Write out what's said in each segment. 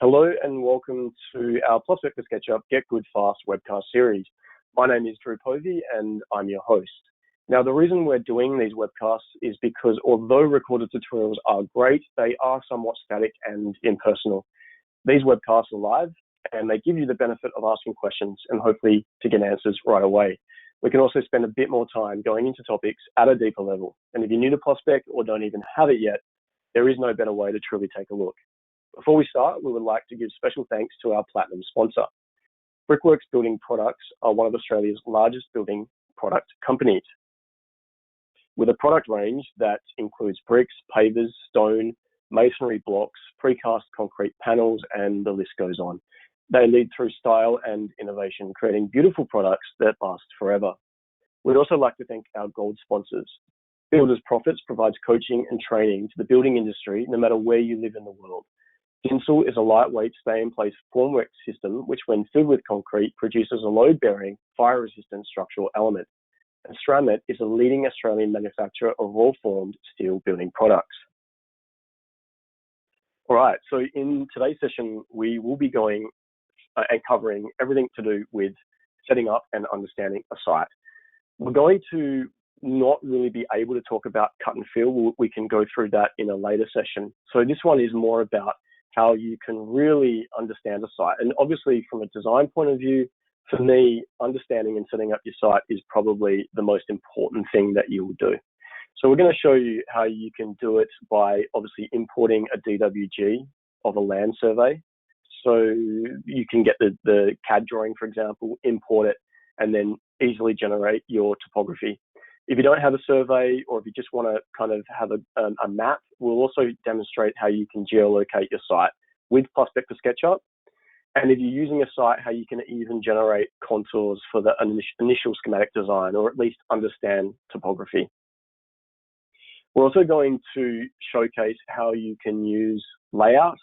Hello and welcome to our PlusSpec for SketchUp Get Good Fast webcast series. My name is Drew Povey and I'm your host. Now, the reason we're doing these webcasts is because although recorded tutorials are great, they are somewhat static and impersonal. These webcasts are live and they give you the benefit of asking questions and hopefully to get answers right away. We can also spend a bit more time going into topics at a deeper level. And if you're new to PlusSpec or don't even have it yet, there is no better way to truly take a look. Before we start, we would like to give special thanks to our platinum sponsor. Brickworks Building Products are one of Australia's largest building product companies, with a product range that includes bricks, pavers, stone, masonry blocks, precast concrete panels, and the list goes on. They lead through style and innovation, creating beautiful products that last forever. We'd also like to thank our gold sponsors. Builders Profits provides coaching and training to the building industry, no matter where you live in the world. Tinsel is a lightweight, stay-in-place formwork system, which when filled with concrete, produces a load-bearing, fire-resistant structural element. And Stramet is a leading Australian manufacturer of raw-formed steel building products. All right, so in today's session, we will be going and covering everything to do with setting up and understanding a site. We're going to not really be able to talk about cut and fill. We can go through that in a later session. So this one is more about how you can really understand a site. And obviously from a design point of view, for me, understanding and setting up your site is probably the most important thing that you will do. So we're going to show you how you can do it by obviously importing a DWG of a land survey. So you can get the CAD drawing, for example, import it, and then easily generate your topography. If you don't have a survey, or if you just want to kind of have a map, we'll also demonstrate how you can geolocate your site with PlusSpec for SketchUp. And if you're using a site, how you can even generate contours for the initial schematic design, or at least understand topography. We're also going to showcase how you can use layout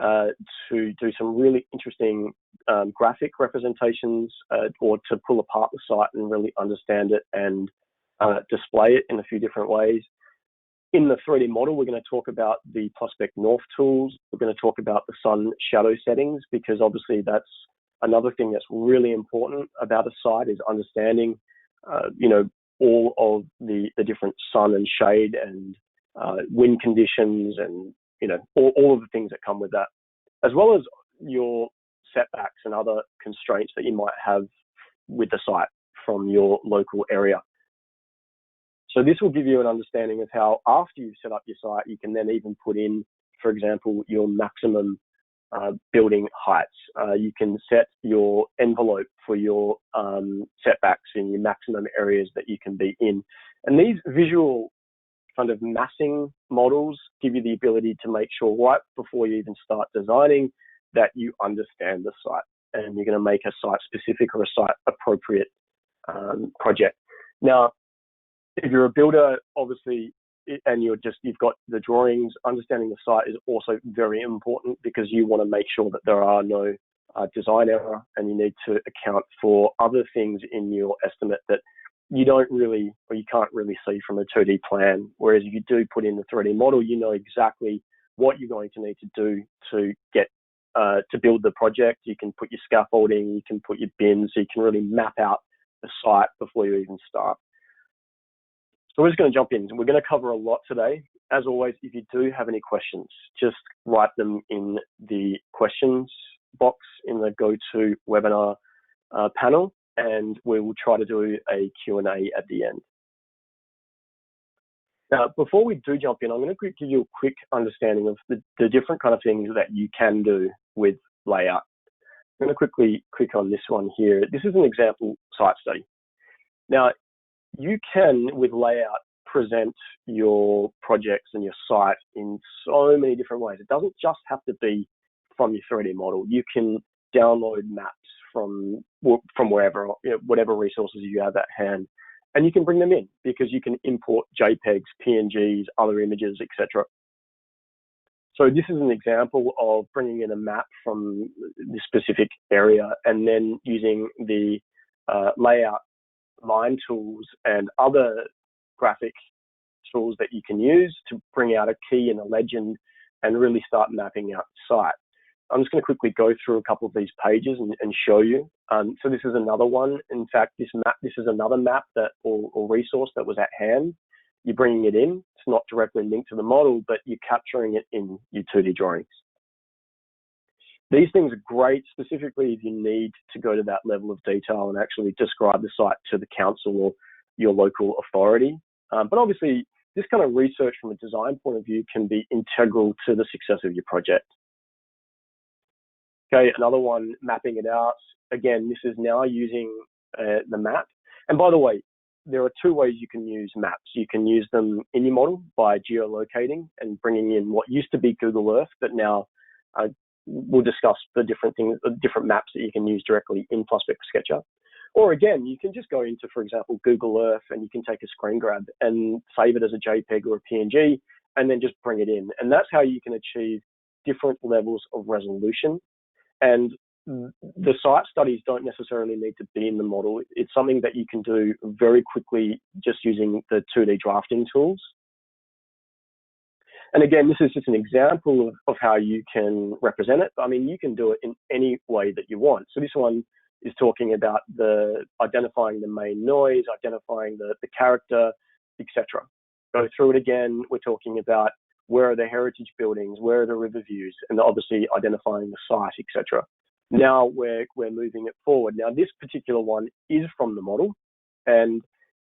to do some really interesting graphic representations or to pull apart the site and really understand it and display it in a few different ways. In the 3D model, we're going to talk about the PlusSpec North tools. We're going to talk about the sun shadow settings, because obviously that's another thing that's really important about a site, is understanding, all of the different sun and shade and wind conditions and, all of the things that come with that, as well as your setbacks and other constraints that you might have with the site from your local area. So this will give you an understanding of how, after you've set up your site, you can then even put in, for example, your maximum building heights. You can set your envelope for your setbacks in your maximum areas that you can be in. And these visual kind of massing models give you the ability to make sure right before you even start designing that you understand the site and you're going to make a site specific or a site appropriate project. Now, if you're a builder, obviously, and you've got the drawings, understanding the site is also very important, because you want to make sure that there are no design error, and you need to account for other things in your estimate that you don't really, or you can't really see from a 2D plan. Whereas if you do put in the 3D model, you know exactly what you're going to need to do to get to build the project. You can put your scaffolding, you can put your bins, so you can really map out the site before you even start. So we're just going to jump in. We're going to cover a lot today. As always, if you do have any questions, just write them in the questions box in the GoTo webinar panel, and we will try to do a Q&A at the end. Now, before we do jump in, I'm going to give you a quick understanding of the different kind of things that you can do with layout. I'm going to quickly click on this one here. This is an example site study. Now, you can, with layout, present your projects and your site in so many different ways. It doesn't just have to be from your 3D model. You can download maps from wherever, whatever resources you have at hand, and you can bring them in, because you can import JPEGs, PNGs, other images, etc. So this is an example of bringing in a map from this specific area and then using the layout line tools and other graphic tools that you can use to bring out a key and a legend and really start mapping out the site. I'm just going to quickly go through a couple of these pages and show you. So this is another one. In fact, this is another map that or resource that was at hand. You're bringing it in. It's not directly linked to the model, but you're capturing it in your 2D drawings. These things are great, specifically if you need to go to that level of detail and actually describe the site to the council or your local authority. But obviously, this kind of research from a design point of view can be integral to the success of your project. Okay, another one, mapping it out. Again, this is now using the map. And by the way, there are two ways you can use maps. You can use them in your model by geolocating and bringing in what used to be Google Earth, but now we'll discuss the different things, the different maps that you can use directly in PlusSpec SketchUp. Or again, you can just go into, for example, Google Earth, and you can take a screen grab and save it as a JPEG or a PNG, and then just bring it in. And that's how you can achieve different levels of resolution. And the site studies don't necessarily need to be in the model. It's something that you can do very quickly just using the 2D drafting tools. And again, this is just an example of how you can represent it. I mean, you can do it in any way that you want. So this one is talking about identifying the main noise, identifying the character, etc. Go through it again. We're talking about where are the heritage buildings, where are the river views, and obviously identifying the site, etc. Now we're moving it forward. Now this particular one is from the model, and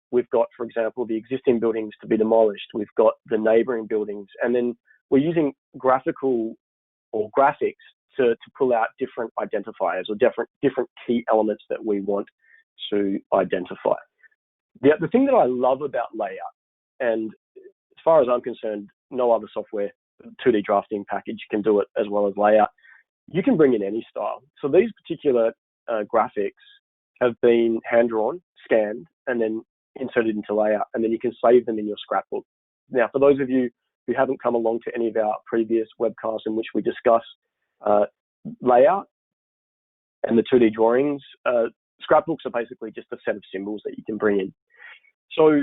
we've got, for example, the existing buildings to be demolished. We've got the neighboring buildings, and then we're using graphical or graphics to pull out different identifiers or different key elements that we want to identify. The thing that I love about layout, and as far as I'm concerned, no other software 2D drafting package can do it as well as layout. You can bring in any style. So these particular graphics have been hand-drawn, scanned, and then inserted into layout, and then you can save them in your scrapbook. Now, for those of you who haven't come along to any of our previous webcasts in which we discuss layout and the 2D drawings, scrapbooks are basically just a set of symbols that you can bring in. So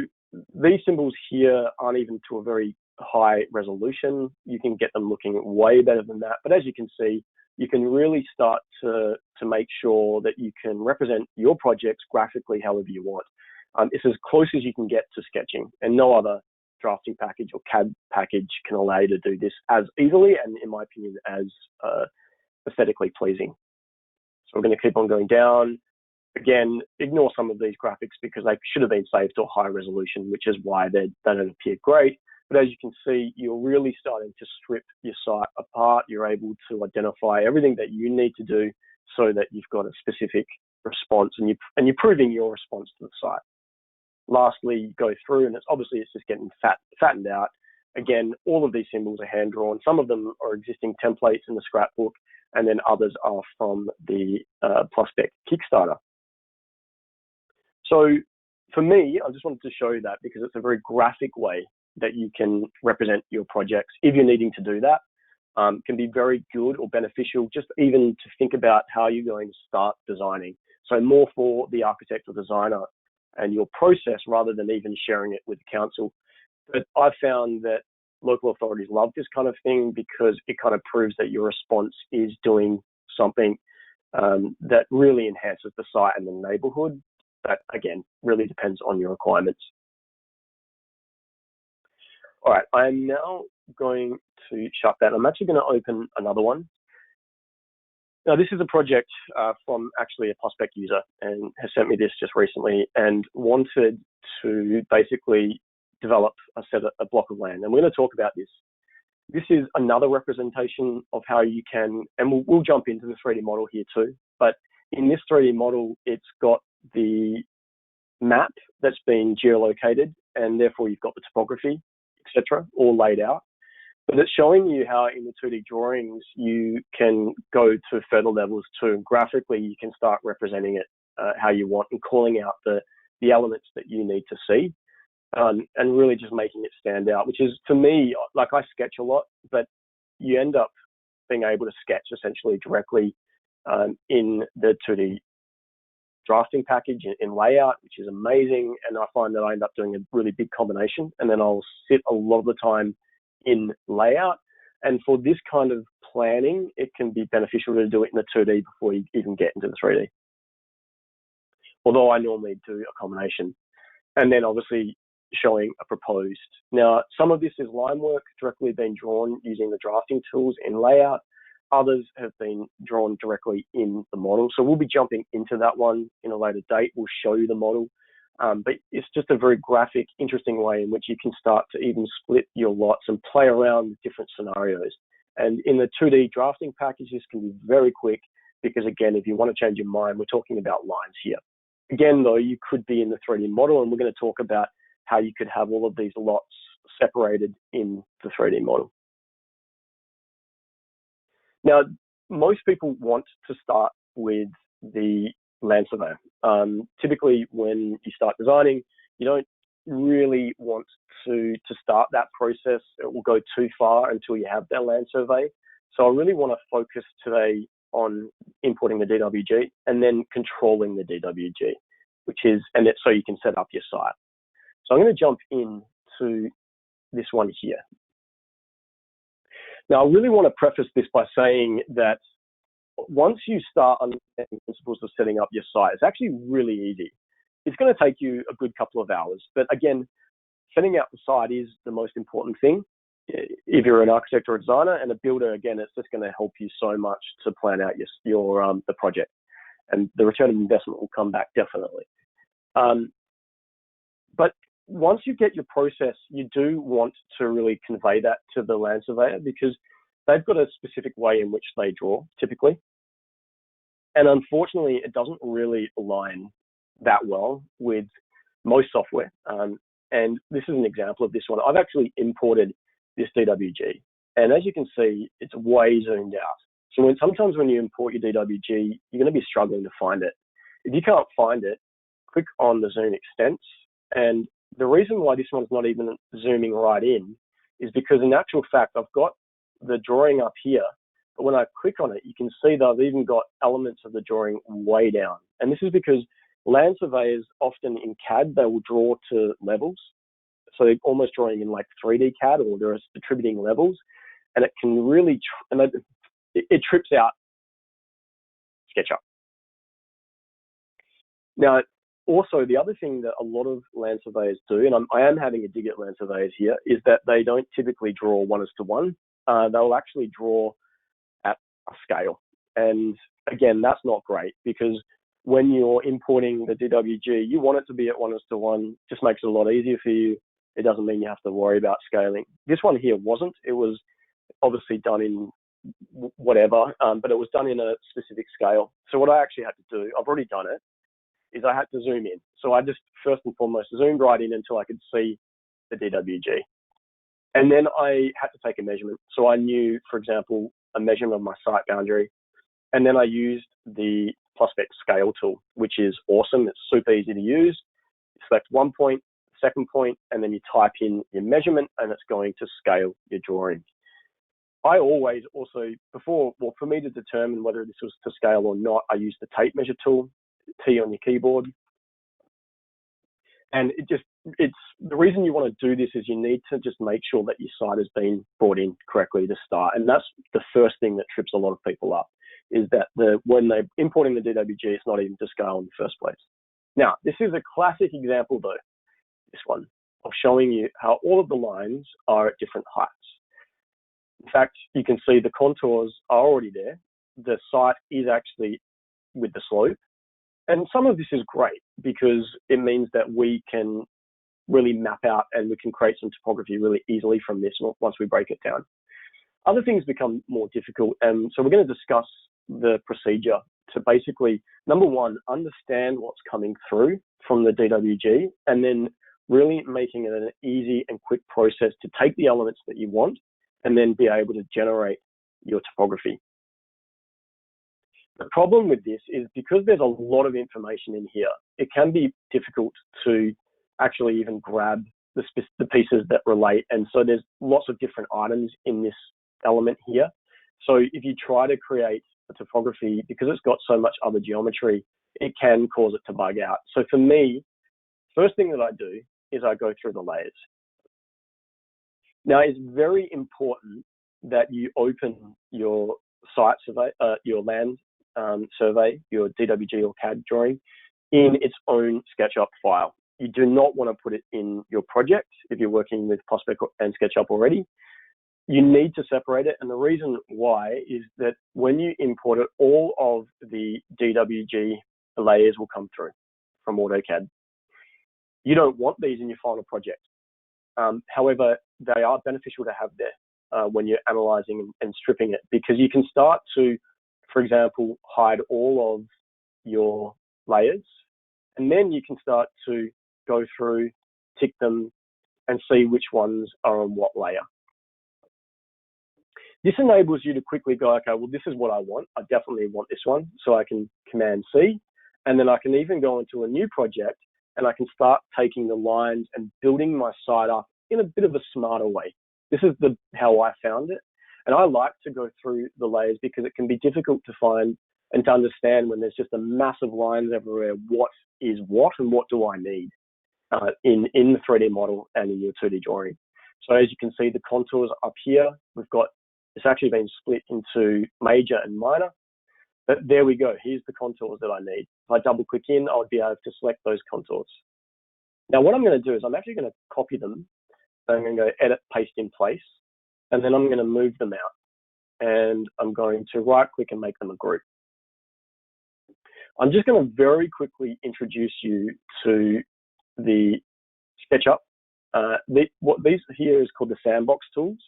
these symbols here aren't even to a very high resolution. You can get them looking way better than that. But as you can see, you can really start to make sure that you can represent your projects graphically however you want. It's as close as you can get to sketching, and no other drafting package or CAD package can allow you to do this as easily and, in my opinion, as aesthetically pleasing. So we're going to keep on going down. Again, ignore some of these graphics because they should have been saved to a high resolution, which is why they don't appear great. But as you can see, you're really starting to strip your site apart. You're able to identify everything that you need to do so that you've got a specific response, and you're proving your response to the site. Lastly, you go through, and it's just getting fattened out. Again, all of these symbols are hand-drawn. Some of them are existing templates in the scrapbook, and then others are from the PlusSpec Kickstarter. So for me, I just wanted to show you that because it's a very graphic way that you can represent your projects. If you're needing to do that, can be very good or beneficial just even to think about how you're going to start designing. So more for the architect or designer and your process rather than even sharing it with the council. But I've found that local authorities love this kind of thing because it kind of proves that your response is doing something that really enhances the site and the neighborhood. That, again, really depends on your requirements. All right, I'm now going to shut that. I'm actually going to open another one. Now, this is a project from actually a PlusSpec user and has sent me this just recently and wanted to basically develop a block of land. And we're going to talk about this. This is another representation of how you can, and we'll jump into the 3D model here too, but in this 3D model, it's got the map that's been geolocated, and therefore you've got the topography, etc., all laid out. But it's showing you how in the 2D drawings you can go to further levels too. Graphically, you can start representing it how you want and calling out the elements that you need to see, and really just making it stand out, which is, for me, like I sketch a lot, but you end up being able to sketch essentially directly in the 2D drafting package in layout, which is amazing. And I find that I end up doing a really big combination, and then I'll sit a lot of the time in layout And for this kind of planning, it can be beneficial to do it in the 2D before you even get into the 3D. Although I normally do a combination. And then obviously showing a proposed. Now, some of this is line work directly being drawn using the drafting tools in layout. Others have been drawn directly in the model. So we'll be jumping into that one in a later date. We'll show you the model. But it's just a very graphic, interesting way in which you can start to even split your lots and play around with different scenarios. And in the 2D drafting package, this can be very quick because, again, if you want to change your mind, we're talking about lines here. Again, though, you could be in the 3D model, and we're going to talk about how you could have all of these lots separated in the 3D model. Now, most people want to start with the land surveyor. Typically, when you start designing, you don't really want to start that process. It will go too far until you have that land survey. So I really want to focus today on importing the DWG and then controlling the DWG, so you can set up your site. So I'm going to jump into this one here. Now, I really want to preface this by saying that once you start understanding principles of setting up your site, it's actually really easy. It's going to take you a good couple of hours. But again, setting out the site is the most important thing. If you're an architect or a designer, and a builder, again, it's just going to help you so much to plan out the project. And the return of investment will come back definitely. But once you get your process, you do want to really convey that to the land surveyor because they've got a specific way in which they draw typically. And unfortunately, it doesn't really align that well with most software. And this is an example of this one. I've actually imported this DWG. And as you can see, it's way zoomed out. So sometimes when you import your DWG, you're going to be struggling to find it. If you can't find it, click on the zoom extents. And the reason why this one's not even zooming right in is because in actual fact, I've got the drawing up here, but when I click on it, you can see that I've even got elements of the drawing way down. And this is because land surveyors often in CAD, they will draw to levels. So they're almost drawing in like 3D CAD, or they're attributing levels, and it can really, it trips out SketchUp. Now, also, the other thing that a lot of land surveyors do, and I am having a dig at land surveyors here, is that they don't typically draw 1:1. They'll actually draw at a scale. And again, that's not great because when you're importing the DWG, you want it to be at 1:1. Just makes it a lot easier for you. It doesn't mean you have to worry about scaling. This one here wasn't. It was obviously done in whatever, but it was done in a specific scale. So what I actually had to do, I've already done it, is I had to zoom in. So I just first and foremost zoomed right in until I could see the DWG. And then I had to take a measurement. So I knew, for example, a measurement of my site boundary. And then I used the PlusSpec scale tool, which is awesome. It's super easy to use. You select one point, second point, and then you type in your measurement and it's going to scale your drawing. I always also, for me to determine whether this was to scale or not, I used the tape measure tool, T on your keyboard. And it's the reason you want to do this is you need to just make sure that your site has been brought in correctly to start. And that's the first thing that trips a lot of people up, is that when they're importing the DWG, it's not even to scale in the first place. Now, this is a classic example though, this one, of showing you how all of the lines are at different heights. In fact, you can see the contours are already there. The site is actually with the slope. And some of this is great because it means that we can really map out and we can create some topography really easily from this once we break it down. Other things become more difficult. And so we're going to discuss the procedure to basically, number one, understand what's coming through from the DWG, and then really making it an easy and quick process to take the elements that you want and then be able to generate your topography. The problem with this is because there's a lot of information in here, it can be difficult to actually even grab the pieces that relate. And so there's lots of different items in this element here. So if you try to create a topography, because it's got so much other geometry, it can cause it to bug out. So for me, first thing that I do is I go through the layers. Now, it's very important that you open your site survey, your land survey, your DWG or CAD drawing in its own SketchUp file. You do not want to put it in your project if you're working with PlusSpec and SketchUp already. You need to separate it, and the reason why is that when you import it, all of the DWG layers will come through from AutoCAD. You don't want these in your final project. However, they are beneficial to have there when you're analyzing and stripping it, because you can start to, for example, hide all of your layers, and then you can start to go through, tick them, and see which ones are on what layer. This enables you to quickly go, okay, well, this is what I want. I definitely want this one. So I can Command C, and then I can even go into a new project and I can start taking the lines and building my site up in a bit of a smarter way. This is how I found it. And I like to go through the layers because it can be difficult to find and to understand when there's just a massive lines everywhere, what is what and what do I need in the 3D model and in your 2D drawing. So as you can see, the contours up here, it's actually been split into major and minor. But there we go. Here's the contours that I need. If I double click in, I would be able to select those contours. Now, what I'm going to do is I'm actually going to copy them. I'm going to go edit, paste in place, and then I'm going to move them out. And I'm going to right click and make them a group. I'm just going to very quickly introduce you to the SketchUp. What these here is called the sandbox tools.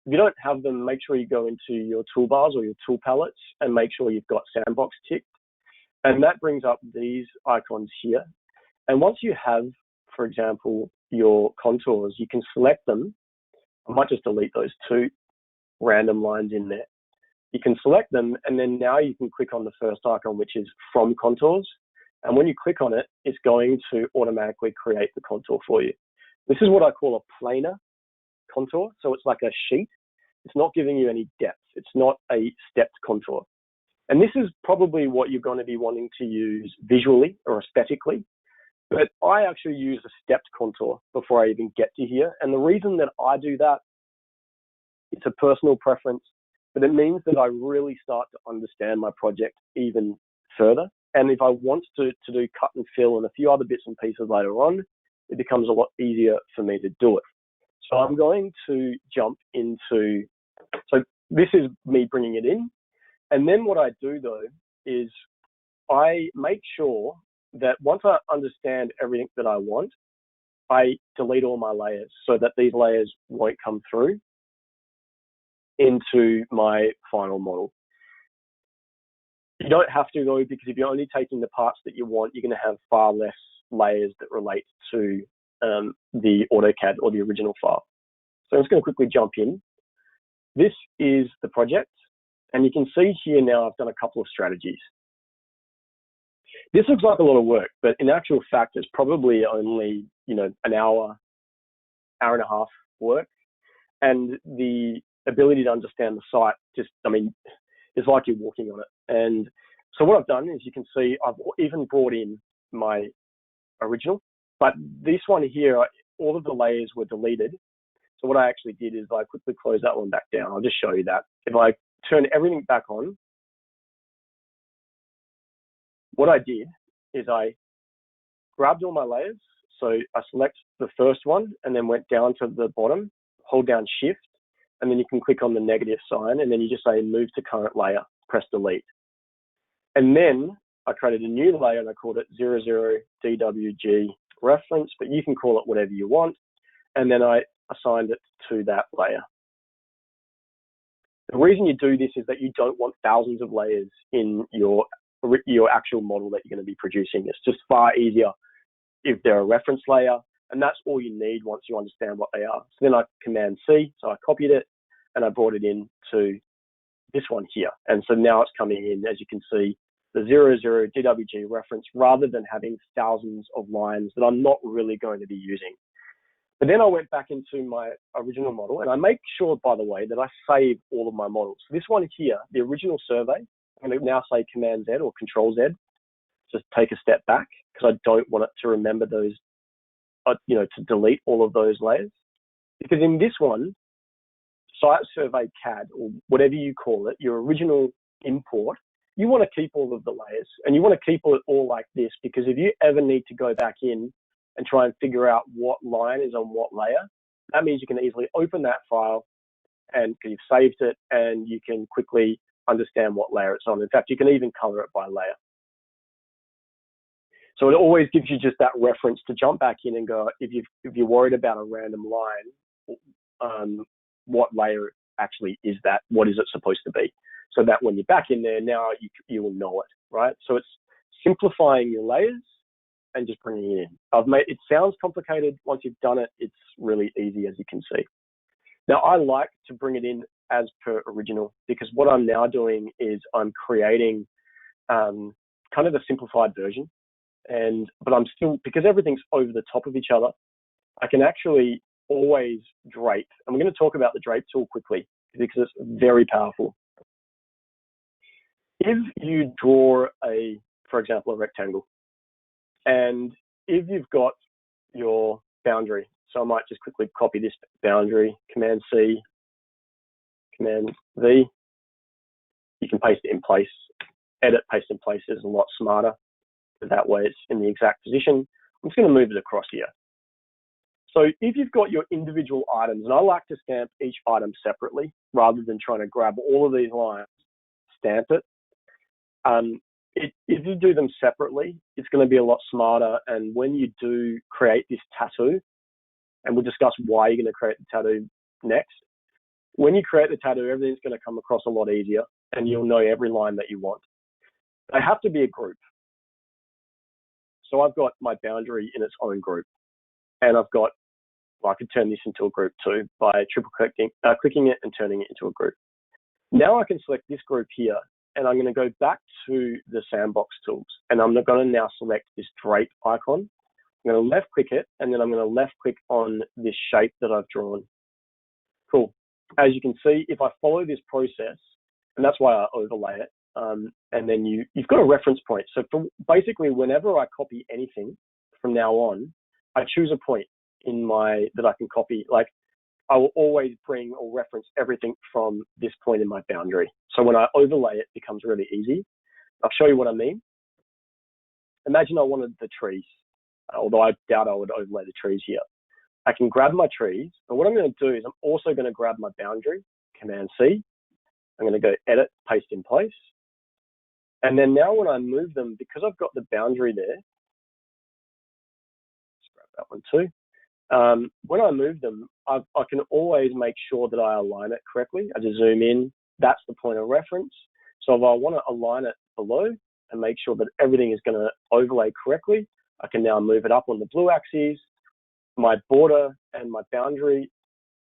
If you don't have them, make sure you go into your toolbars or your tool palettes and make sure you've got sandbox ticked. And that brings up these icons here. And once you have, for example, your contours, you can select them. I might just delete those two random lines in there. You can select them, and then now you can click on the first icon, which is from contours. And when you click on it, it's going to automatically create the contour for you. This is what I call a planar contour. So it's like a sheet. It's not giving you any depth. It's not a stepped contour. And this is probably what you're going to be wanting to use visually or aesthetically. But I actually use a stepped contour before I even get to here. And the reason that I do that, it's a personal preference, but it means that I really start to understand my project even further. And if I want to do cut and fill and a few other bits and pieces later on, it becomes a lot easier for me to do it. So I'm going to jump into, so this is me bringing it in. And then what I do though, is I make sure that once I understand everything that I want, I delete all my layers so that these layers won't come through into my final model. You don't have to though, because if you're only taking the parts that you want, you're going to have far less layers that relate to the AutoCAD or the original file. So I'm just going to quickly jump in. This is the project, and you can see here now I've done a couple of strategies. This looks like a lot of work, but in actual fact, it's probably only, an hour and a half work. And the ability to understand the site it's like you're walking on it. And so what I've done is, you can see I've even brought in my original, but this one here, all of the layers were deleted. So what I actually did is I quickly closed that one back down. I'll just show you that. If I turn everything back on, what I did is I grabbed all my layers. So I select the first one and then went down to the bottom, hold down Shift, and then you can click on the negative sign, and then you just say move to current layer, press delete. And then I created a new layer and I called it 00 DWG reference, but you can call it whatever you want. And then I assigned it to that layer. The reason you do this is that you don't want thousands of layers in your actual model that you're going to be producing. It's just far easier if they're a reference layer, and that's all you need once you understand what they are. So then I Command C, so I copied it and I brought it in to this one here. And so now it's coming in, as you can see, the 00 DWG reference, rather than having thousands of lines that I'm not really going to be using. But then I went back into my original model, and I make sure, by the way, that I save all of my models. So this one here, the original survey, I'm going to now say Command Z or Control Z, just take a step back, because I don't want it to remember those, to delete all of those layers. Because in this one, site survey CAD or whatever you call it, your original import, you want to keep all of the layers and you want to keep it all like this, because if you ever need to go back in and try and figure out what line is on what layer, that means you can easily open that file and you've saved it and you can quickly understand what layer it's on. In fact, you can even color it by layer. So it always gives you just that reference to jump back in and go, if you're worried about a random line, what layer actually is that? What is it supposed to be? So that when you're back in there, now you will know it, right? So it's simplifying your layers and just bringing it in. It sounds complicated. Once you've done it, it's really easy, as you can see. Now, I like to bring it in as per original, because what I'm now doing is I'm creating kind of a simplified version. But I'm still, because everything's over the top of each other, I can actually always drape. And we're going to talk about the drape tool quickly because it's very powerful. If you draw for example, a rectangle, and if you've got your boundary, so I might just quickly copy this boundary, Command C, Command V, you can paste it in place. Edit, paste in place is a lot smarter. That way it's in the exact position. I'm just going to move it across here. So if you've got your individual items, and I like to stamp each item separately rather than trying to grab all of these lines, stamp it. If you do them separately, it's going to be a lot smarter. And when you do create this tattoo, and we'll discuss why you're going to create the tattoo next, when you create the tattoo, everything's going to come across a lot easier and you'll know every line that you want. They have to be a group. So I've got my boundary in its own group, and I could turn this into a group too by clicking it and turning it into a group. Now I can select this group here, and I'm going to go back to the sandbox tools, and I'm going to now select this drape icon. I'm going to left click it, and then I'm going to left click on this shape that I've drawn. Cool. As you can see, if I follow this process, and that's why I overlay it, and then you've got a reference point. So basically, whenever I copy anything from now on, I choose a point that I can copy. Like, I will always bring or reference everything from this point in my boundary. So when I overlay it, it becomes really easy. I'll show you what I mean. Imagine I wanted the trees, although I doubt I would overlay the trees here. I can grab my trees, but what I'm going to do is I'm also going to grab my boundary, Command C. I'm going to go Edit, Paste in Place. And then now when I move them, because I've got the boundary there, let's grab that one too. When I move them, I can always make sure that I align it correctly. I just zoom in, that's the point of reference. So if I want to align it below and make sure that everything is going to overlay correctly, I can now move it up on the blue axis. My border and my boundary,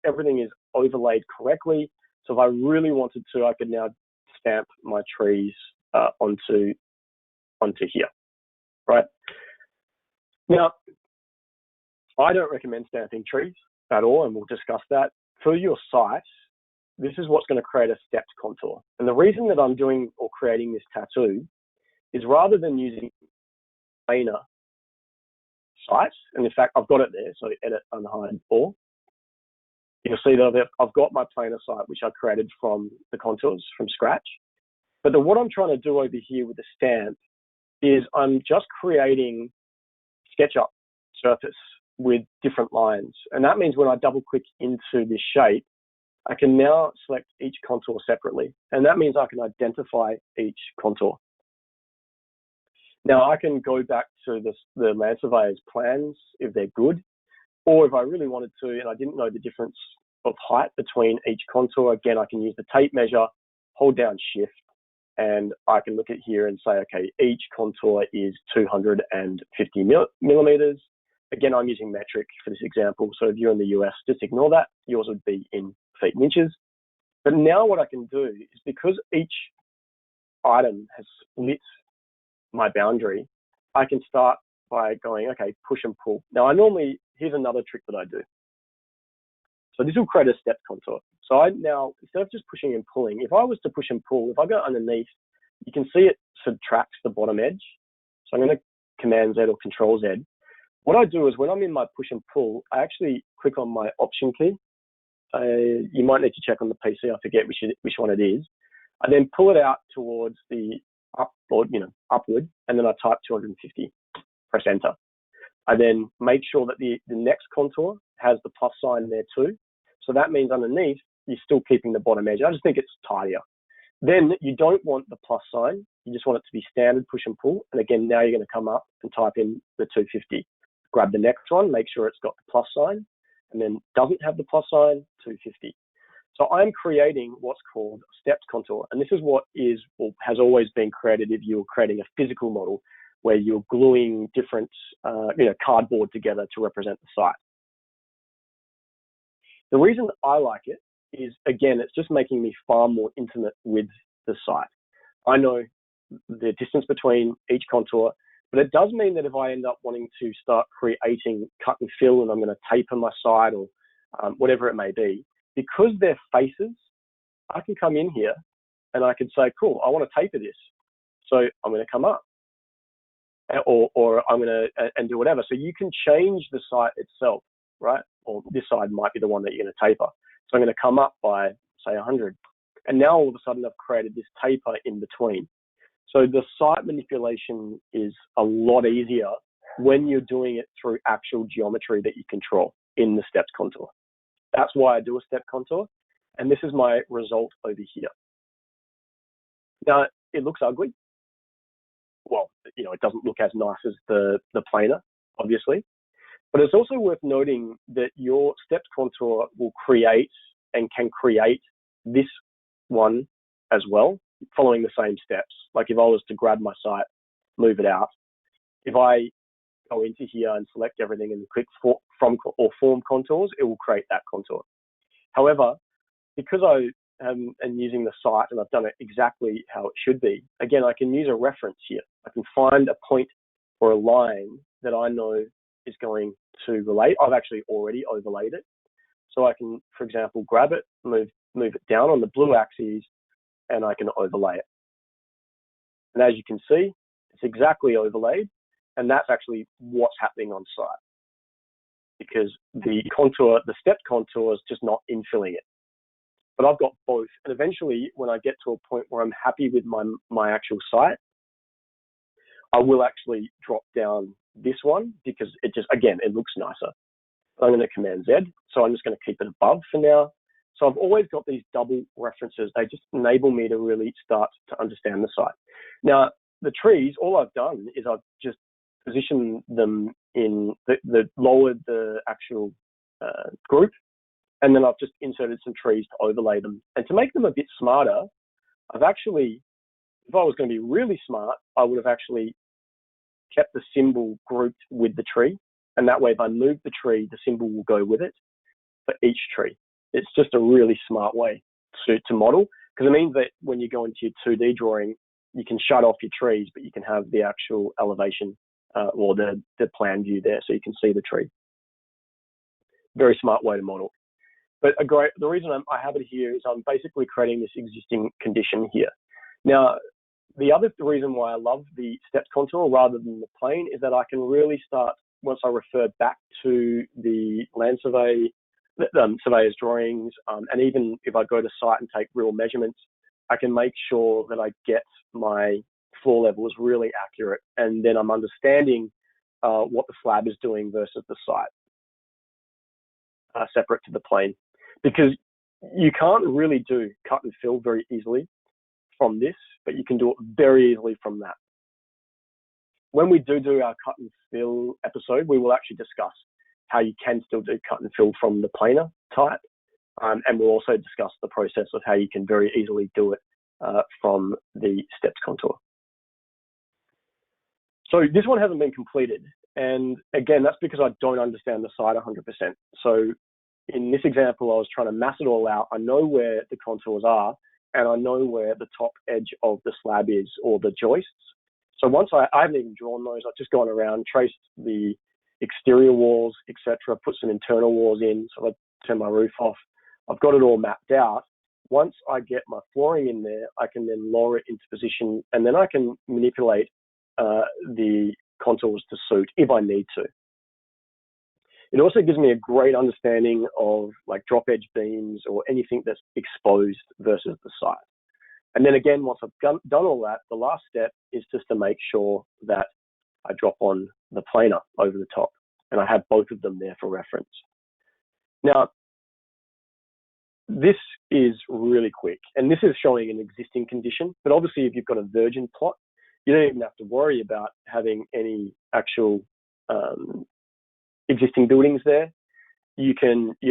everything is overlaid correctly. So if I really wanted to, I could now stamp my trees onto here, right? Now, I don't recommend stamping trees at all, and we'll discuss that. For your site, this is what's going to create a stepped contour. And the reason that I'm doing or creating this tattoo is rather than using planar sites, and in fact, I've got it there, so Edit, Unhide All. You'll see that I've got my planar site, which I created from the contours from scratch. But what I'm trying to do over here with the stamp is I'm just creating SketchUp surface with different lines. And that means when I double click into this shape, I can now select each contour separately. And that means I can identify each contour. Now I can go back to the land surveyor's plans if they're good, or if I really wanted to and I didn't know the difference of height between each contour, again, I can use the tape measure, hold down Shift, and I can look at here and say, okay, each contour is 250 millimeters. Again, I'm using metric for this example. So if you're in the US, just ignore that. Yours would be in feet and inches. But now what I can do is, because each item has split my boundary, I can start by going, okay, push and pull. Now here's another trick that I do. So this will create a stepped contour. So instead of just pushing and pulling, if I was to push and pull, if I go underneath, you can see it subtracts the bottom edge. So I'm going to Command Z or Control Z. What I do is when I'm in my push and pull, I actually click on my Option key, You might need to check on the PC. I forget which one it is. I then pull it out towards the upward, and then I type 250. Press enter. I then make sure that the next contour has the plus sign there too. So that means underneath, you're still keeping the bottom edge. I just think it's tidier. Then you don't want the plus sign. You just want it to be standard push and pull. And again, now you're going to come up and type in the 250. Grab the next one, make sure it's got the plus sign, and then doesn't have the plus sign, 250. So I'm creating what's called a stepped contour. And this is what is, or has always been created if you're creating a physical model where you're gluing different, cardboard together to represent the site. The reason I like it is, again, it's just making me far more intimate with the site. I know the distance between each contour, but it does mean that if I end up wanting to start creating cut and fill and I'm going to taper my site or whatever it may be, because they're faces, I can come in here and I can say, cool, I want to taper this. So I'm going to come up or I'm going to and do whatever. So you can change the site itself, right? Or this side might be the one that you're going to taper. So I'm going to come up by, say, 100. And now all of a sudden I've created this taper in between. So the site manipulation is a lot easier when you're doing it through actual geometry that you control in the stepped contour. That's why I do a stepped contour. And this is my result over here. Now, it looks ugly. Well, it doesn't look as nice as the planar, obviously. But it's also worth noting that your stepped contour will create and can create this one as well, following the same steps. Like if I was to grab my site, move it out, if I go into here and select everything and click form contours, it will create that contour. However, because I am using the site and I've done it exactly how it should be, again, I can use a reference here. I can find a point or a line that I know is going to relate. I've actually already overlaid it. So I can, for example, grab it, move it down on the blue axis, and I can overlay it. And as you can see, it's exactly overlaid, and that's actually what's happening on site. Because the stepped contour is just not infilling it. But I've got both, and eventually when I get to a point where I'm happy with my actual site, I will actually drop down this one because it looks nicer. I'm going to Command Z, so I'm just going to keep it above for now. So I've always got these double references. They just enable me to really start to understand the site. Now, the trees, all I've done is I've just positioned them in lowered the actual group, and then I've just inserted some trees to overlay them. And to make them a bit smarter, I've actually, if I was going to be really smart, I would have actually kept the symbol grouped with the tree. And that way, if I move the tree, the symbol will go with it for each tree. It's just a really smart way to model, because it means that when you go into your 2D drawing, you can shut off your trees, but you can have the actual elevation or the plan view there, so you can see the tree. Very smart way to model. But the reason I have it here is I'm basically creating this existing condition here. Now, the reason why I love the stepped contour rather than the plane is that I can really start, once I refer back to the land surveyor's drawings, and even if I go to site and take real measurements, I can make sure that I get my floor levels really accurate, and then I'm understanding what the slab is doing versus the site, separate to the plane. Because you can't really do cut and fill very easily from this, but you can do it very easily from that. When we do our cut and fill episode, we will actually discuss how you can still do cut and fill from the planar type. And we'll also discuss the process of how you can very easily do it from the stepped contour. So this one hasn't been completed. And again, that's because I don't understand the site 100%. So in this example, I was trying to mass it all out. I know where the contours are, and I know where the top edge of the slab is, or the joists. So once I haven't even drawn those, I've just gone around, traced the exterior walls, etc., put some internal walls in, so I turn my roof off. I've got it all mapped out. Once I get my flooring in there, I can then lower it into position, and then I can manipulate the contours to suit if I need to. It also gives me a great understanding of like drop edge beams or anything that's exposed versus the site. And then again, once I've done all that, the last step is just to make sure that I drop on the planer over the top, and I have both of them there for reference. Now, this is really quick, and this is showing an existing condition, but obviously if you've got a virgin plot, you don't even have to worry about having any actual existing buildings there. You're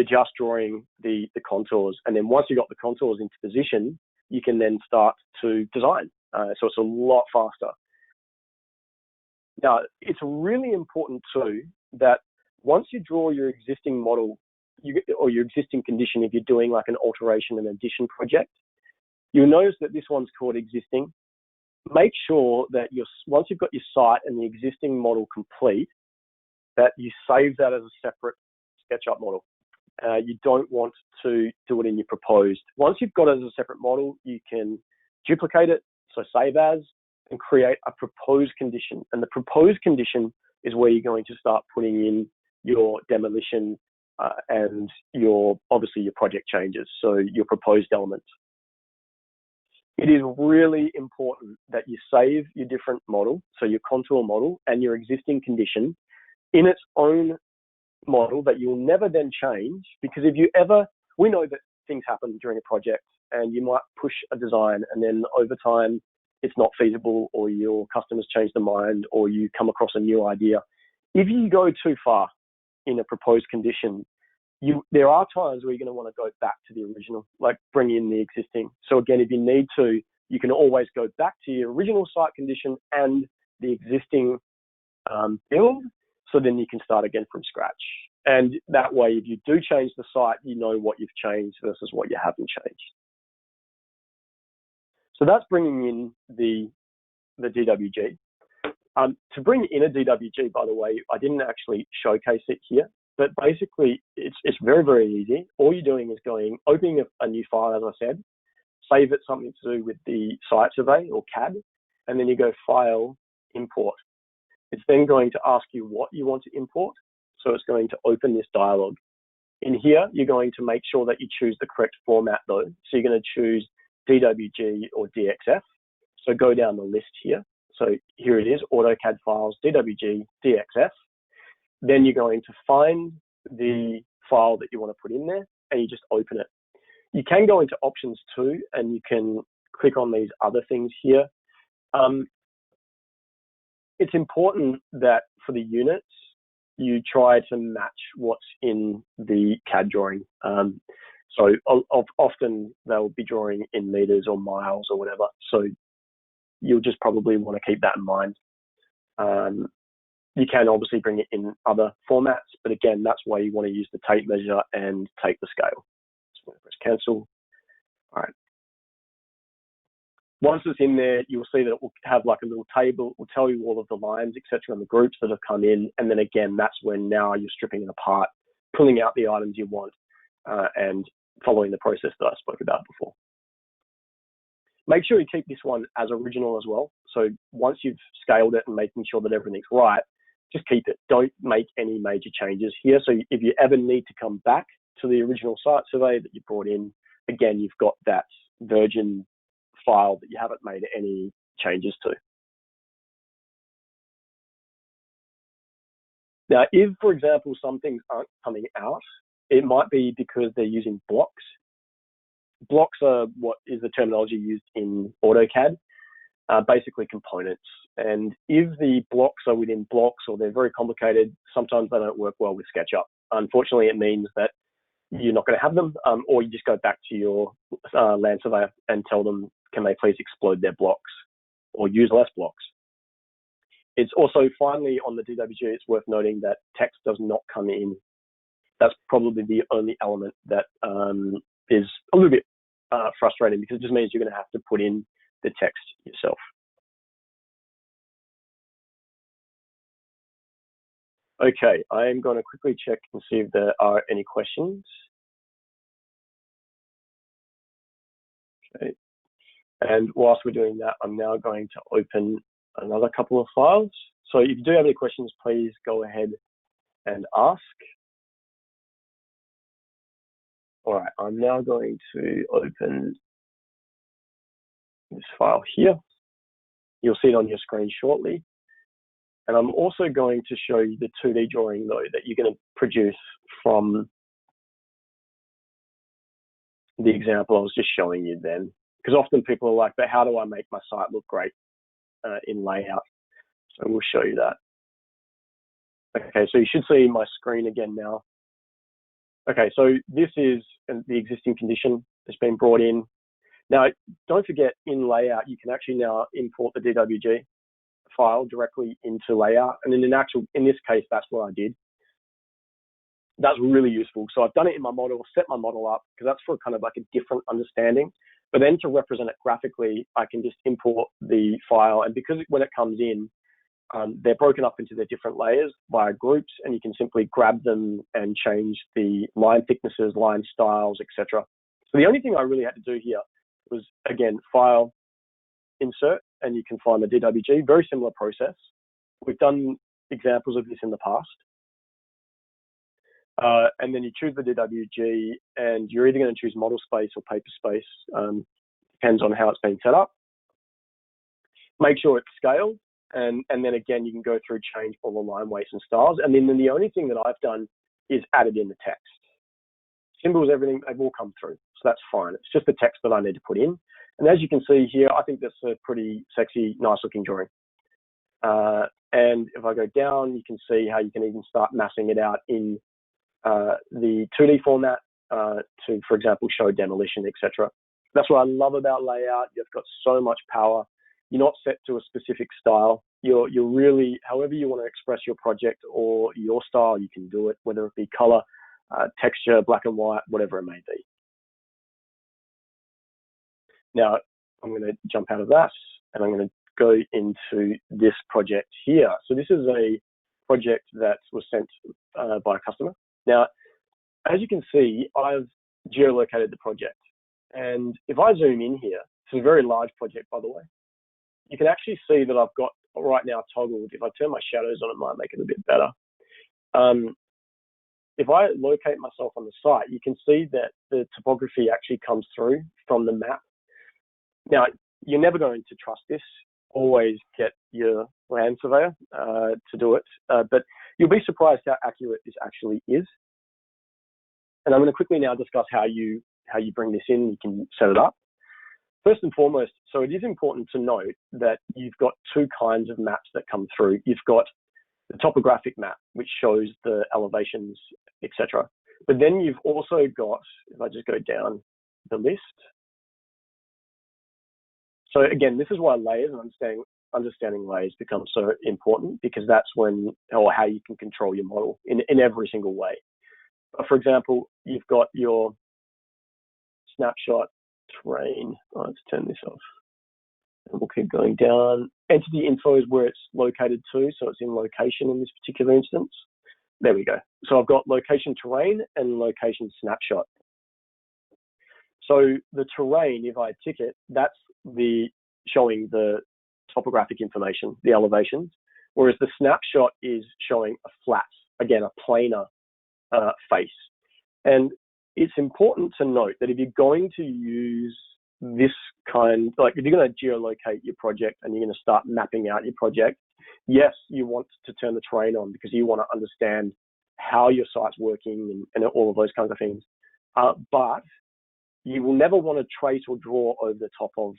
just drawing the contours, and then once you've got the contours into position, you can then start to design. So it's a lot faster. Now, it's really important too that once you draw your existing model or your existing condition, if you're doing like an alteration and addition project, you'll notice that this one's called existing. Make sure that once you've got your site and the existing model complete, that you save that as a separate SketchUp model. You don't want to do it in your proposed. Once you've got it as a separate model, you can duplicate it, so save as, and create a proposed condition. And the proposed condition is where you're going to start putting in your demolition and obviously your project changes, so your proposed elements. It is really important that you save your different model, so your contour model and your existing condition in its own model that you'll never then change, because we know that things happen during a project and you might push a design and then over time it's not feasible, or your customers change their mind, or you come across a new idea. If you go too far in a proposed condition, there are times where you're going to want to go back to the original, like bring in the existing. So again, if you need to, you can always go back to your original site condition and the existing build, so then you can start again from scratch. And that way, if you do change the site, you know what you've changed versus what you haven't changed. So that's bringing in the DWG. To bring in a DWG, by the way, I didn't actually showcase it here, but basically it's very, very easy. All you're doing is opening a new file, as I said, save it something to do with the site survey or CAD, and then you go File, Import. It's then going to ask you what you want to import. So it's going to open this dialog. In here, you're going to make sure that you choose the correct format though. So you're going to choose DWG or DXF. So go down the list here. So here it is, AutoCAD files, DWG, DXF. Then you're going to find the file that you want to put in there and you just open it. You can go into options too, and you can click on these other things here. It's important that for the units, you try to match what's in the CAD drawing. So often they'll be drawing in meters or miles or whatever. So you'll just probably want to keep that in mind. You can obviously bring it in other formats, but again, that's why you want to use the tape measure and tape the scale. So I'm going to press cancel. All right. Once it's in there, you'll see that it will have like a little table. It will tell you all of the lines, etc., and the groups that have come in. And then again, that's when now you're stripping it apart, pulling out the items you want, and following the process that I spoke about before. Make sure you keep this one as original as well. So once you've scaled it and making sure that everything's right, just keep it. Don't make any major changes here. So if you ever need to come back to the original site survey that you brought in, again, you've got that virgin file that you haven't made any changes to. Now, if, for example, some things aren't coming out, it might be because they're using blocks. Blocks are what is the terminology used in AutoCAD, basically components. And if the blocks are within blocks or they're very complicated, sometimes they don't work well with SketchUp. Unfortunately, it means that you're not going to have them, or you just go back to your land surveyor and tell them, can they please explode their blocks or use less blocks? It's also, finally, on the DWG, it's worth noting that text does not come in. That's probably the only element that is a little bit frustrating, because it just means you're going to have to put in the text yourself. Okay, I am going to quickly check and see if there are any questions. Okay. And whilst we're doing that, I'm now going to open another couple of files. So if you do have any questions, please go ahead and ask. All right, I'm now going to open this file here. You'll see it on your screen shortly. And I'm also going to show you the 2D drawing though that you're going to produce from the example I was just showing you then. Because often people are like, but how do I make my site look great in layout? So we'll show you that. Okay, so you should see my screen again now. Okay, so this is the existing condition that's been brought in. Now, don't forget in layout, you can actually now import the DWG file directly into layout. And in this case, that's what I did. That's really useful. So I've done it in my model, set my model up, because that's for kind of like a different understanding. But then to represent it graphically, I can just import the file. And because when it comes in, they're broken up into their different layers via groups, and you can simply grab them and change the line thicknesses, line styles, etc. So the only thing I really had to do here was, again, file, insert, and you can find the DWG. Very similar process. We've done examples of this in the past. And then you choose the DWG, and you're either going to choose model space or paper space. Depends on how it's been set up. Make sure it's scaled. And then again, you can go through, change all the line weights and styles. And then the only thing that I've done is added in the text. Symbols, everything, they've all come through. So that's fine. It's just the text that I need to put in. And as you can see here, I think that's a pretty sexy, nice looking drawing. And if I go down, you can see how you can even start massing it out in the 2D format to, for example, show demolition, etc. That's what I love about layout. You've got so much power. You're not set to a specific style. You're really, however you want to express your project or your style, you can do it, whether it be color, texture, black and white, whatever it may be. Now, I'm going to jump out of that, and I'm going to go into this project here. So this is a project that was sent by a customer. Now, as you can see, I've geolocated the project. And if I zoom in here, it's a very large project, by the way. You can actually see that I've got right now toggled. If I turn my shadows on, it might make it a bit better. If I locate myself on the site, you can see that the topography actually comes through from the map. Now, you're never going to trust this. Always get your land surveyor to do it, but you'll be surprised how accurate this actually is. And I'm going to quickly now discuss how you bring this in. You can set it up. First and foremost, so it is important to note that you've got two kinds of maps that come through. You've got the topographic map, which shows the elevations, etc. But then you've also got, if I just go down the list. So again, this is why layers and understanding layers become so important, because that's when, or how you can control your model in every single way. For example, you've got your snapshot terrain. Let's turn this off. And we'll keep going down. Entity info is where it's located to, so it's in location in this particular instance. There we go. So I've got location terrain and location snapshot. So the terrain, if I tick it, that's showing the topographic information, the elevations, whereas the snapshot is showing a flat, again, a planar face. And it's important to note that if you're going to use this kind, like if you're going to geolocate your project and you're going to start mapping out your project, yes, you want to turn the terrain on because you want to understand how your site's working and all of those kinds of things. But you will never want to trace or draw over the top of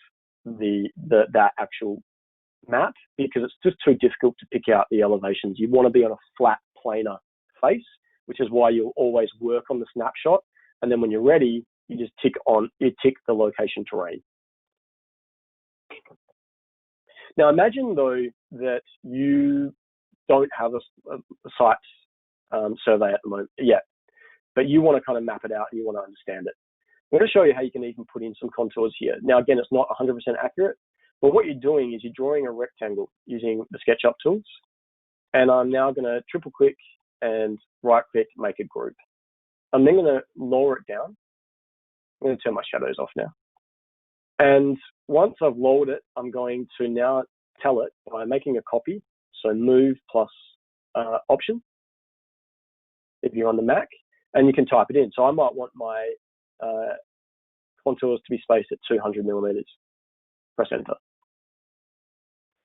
that actual map, because it's just too difficult to pick out the elevations. You want to be on a flat planar face, which is why you'll always work on the snapshot. And then when you're ready, you just tick the location terrain. Now imagine though that you don't have a site survey at the moment yet, but you want to kind of map it out and you want to understand it. I'm going to show you how you can even put in some contours here. Now, again, it's not 100% accurate, but what you're doing is you're drawing a rectangle using the SketchUp tools. And I'm now going to triple click and right click, make a group. I'm then going to lower it down. I'm going to turn my shadows off now. And once I've lowered it, I'm going to now tell it by making a copy. So move plus option if you're on the Mac, and you can type it in. So I might want my contours to be spaced at 200 millimeters. Press enter.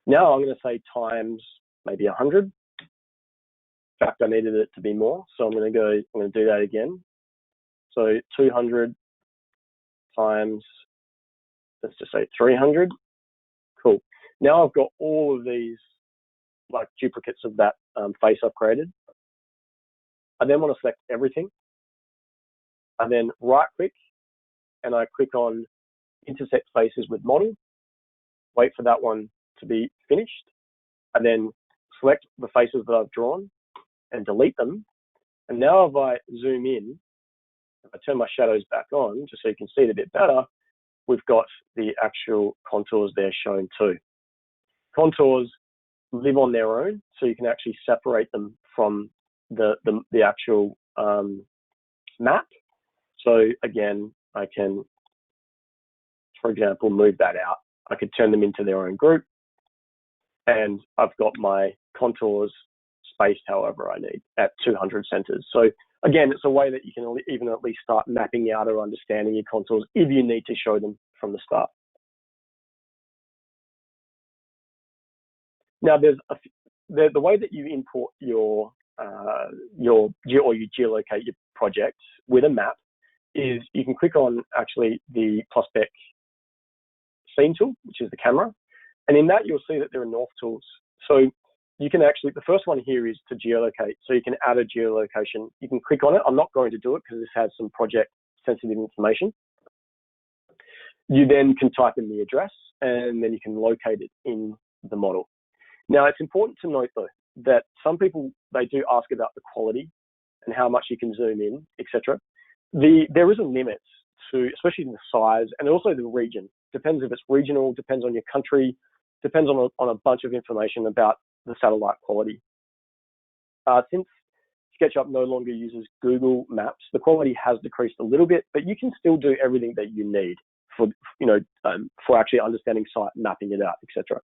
Now I'm going to say times maybe 100. In fact, I needed it to be more, so I'm going to do that again. So 200 times, let's just say 300. Cool. Now I've got all of these like duplicates of that face I've created. I then want to select everything. I then right click and I click on intersect faces with model, wait for that one to be finished. I then select the faces that I've drawn and delete them. And now if I zoom in, if I turn my shadows back on, just so you can see it a bit better, we've got the actual contours there shown too. Contours live on their own, so you can actually separate them from the actual map. So again, I can, for example, move that out. I could turn them into their own group, and I've got my contours spaced however I need at 200 centers. So again, it's a way that you can even at least start mapping out or understanding your contours if you need to show them from the start. Now, there's the way that you import you geolocate your project with a map is you can click on actually the PlusSpec scene tool, which is the camera, and in that you'll see that there are north tools. So you can actually, the first one here is to geolocate. So you can add a geolocation. You can click on it. I'm not going to do it because this has some project sensitive information. You then can type in the address and then you can locate it in the model. Now, it's important to note though, that some people, they do ask about the quality and how much you can zoom in, etc. There is a limit to, especially the size and also the region. Depends if it's regional, depends on your country, depends on a bunch of information about the satellite quality. Since SketchUp no longer uses Google Maps, the quality has decreased a little bit, but you can still do everything that you need for actually understanding site, mapping it out, etc.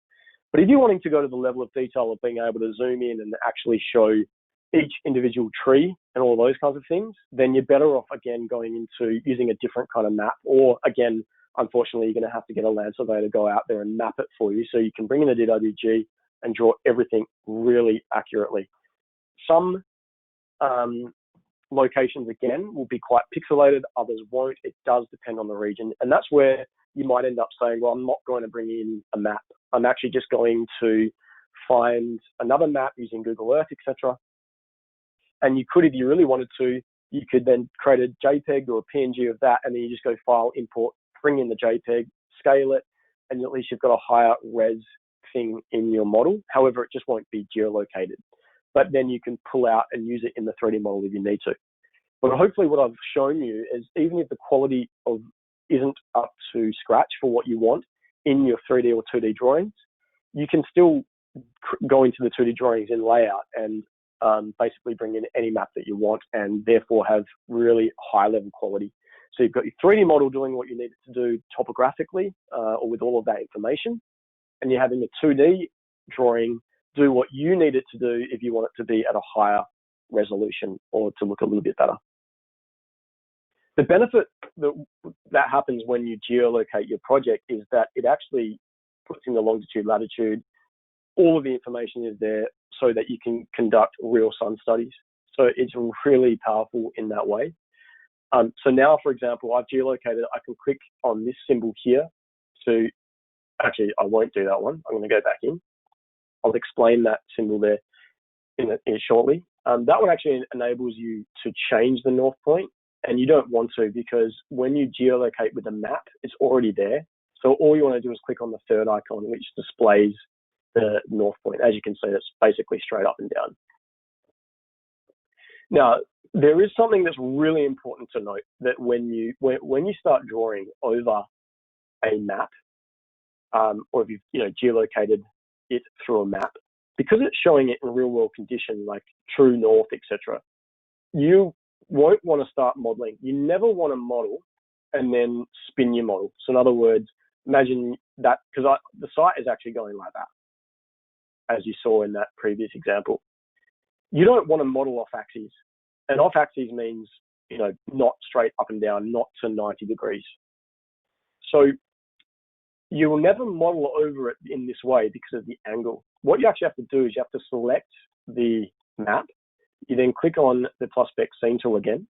But if you're wanting to go to the level of detail of being able to zoom in and actually show each individual tree and all those kinds of things, then you're better off, again, going into using a different kind of map. Or, again, unfortunately, you're going to have to get a land surveyor to go out there and map it for you so you can bring in a DWG and draw everything really accurately. Some locations, again, will be quite pixelated, others won't. It does depend on the region. And that's where you might end up saying, well, I'm not going to bring in a map. I'm actually just going to find another map using Google Earth, etc. And you could, if you really wanted to, you could then create a JPEG or a PNG of that, and then you just go File, Import, bring in the JPEG, scale it, and at least you've got a higher res thing in your model. However, it just won't be geolocated. But then you can pull out and use it in the 3D model if you need to. But hopefully what I've shown you is even if the quality isn't up to scratch for what you want in your 3D or 2D drawings, you can still go into the 2D drawings in layout and basically bring in any map that you want and therefore have really high level quality. So you've got your 3D model doing what you need it to do topographically or with all of that information, and you're having a 2D drawing do what you need it to do if you want it to be at a higher resolution or to look a little bit better. The benefit that happens when you geolocate your project is that it actually puts in the longitude, latitude, all of the information is there so that you can conduct real sun studies. So it's really powerful in that way. So now, for example, I've geolocated, I can click on this symbol here to, actually, I won't do that one. I'm going to go back in. I'll explain that symbol there in shortly. That one actually enables you to change the north point, and you don't want to because when you geolocate with a map, it's already there. So all you want to do is click on the third icon, which displays the north point. As you can see, it's basically straight up and down. Now, there is something that's really important to note, that when you start drawing over a map, or if you've geolocated it through a map, because it's showing it in real world condition, like true north, etc., you won't want to start modeling. You never want to model and then spin your model. So in other words, imagine that, because the site is actually going like that, as you saw in that previous example. You don't want to model off axes. And off axes means not straight up and down, not to 90 degrees. So you will never model over it in this way because of the angle. What you actually have to do is you have to select the map. You then click on the PlusSpec scene tool again.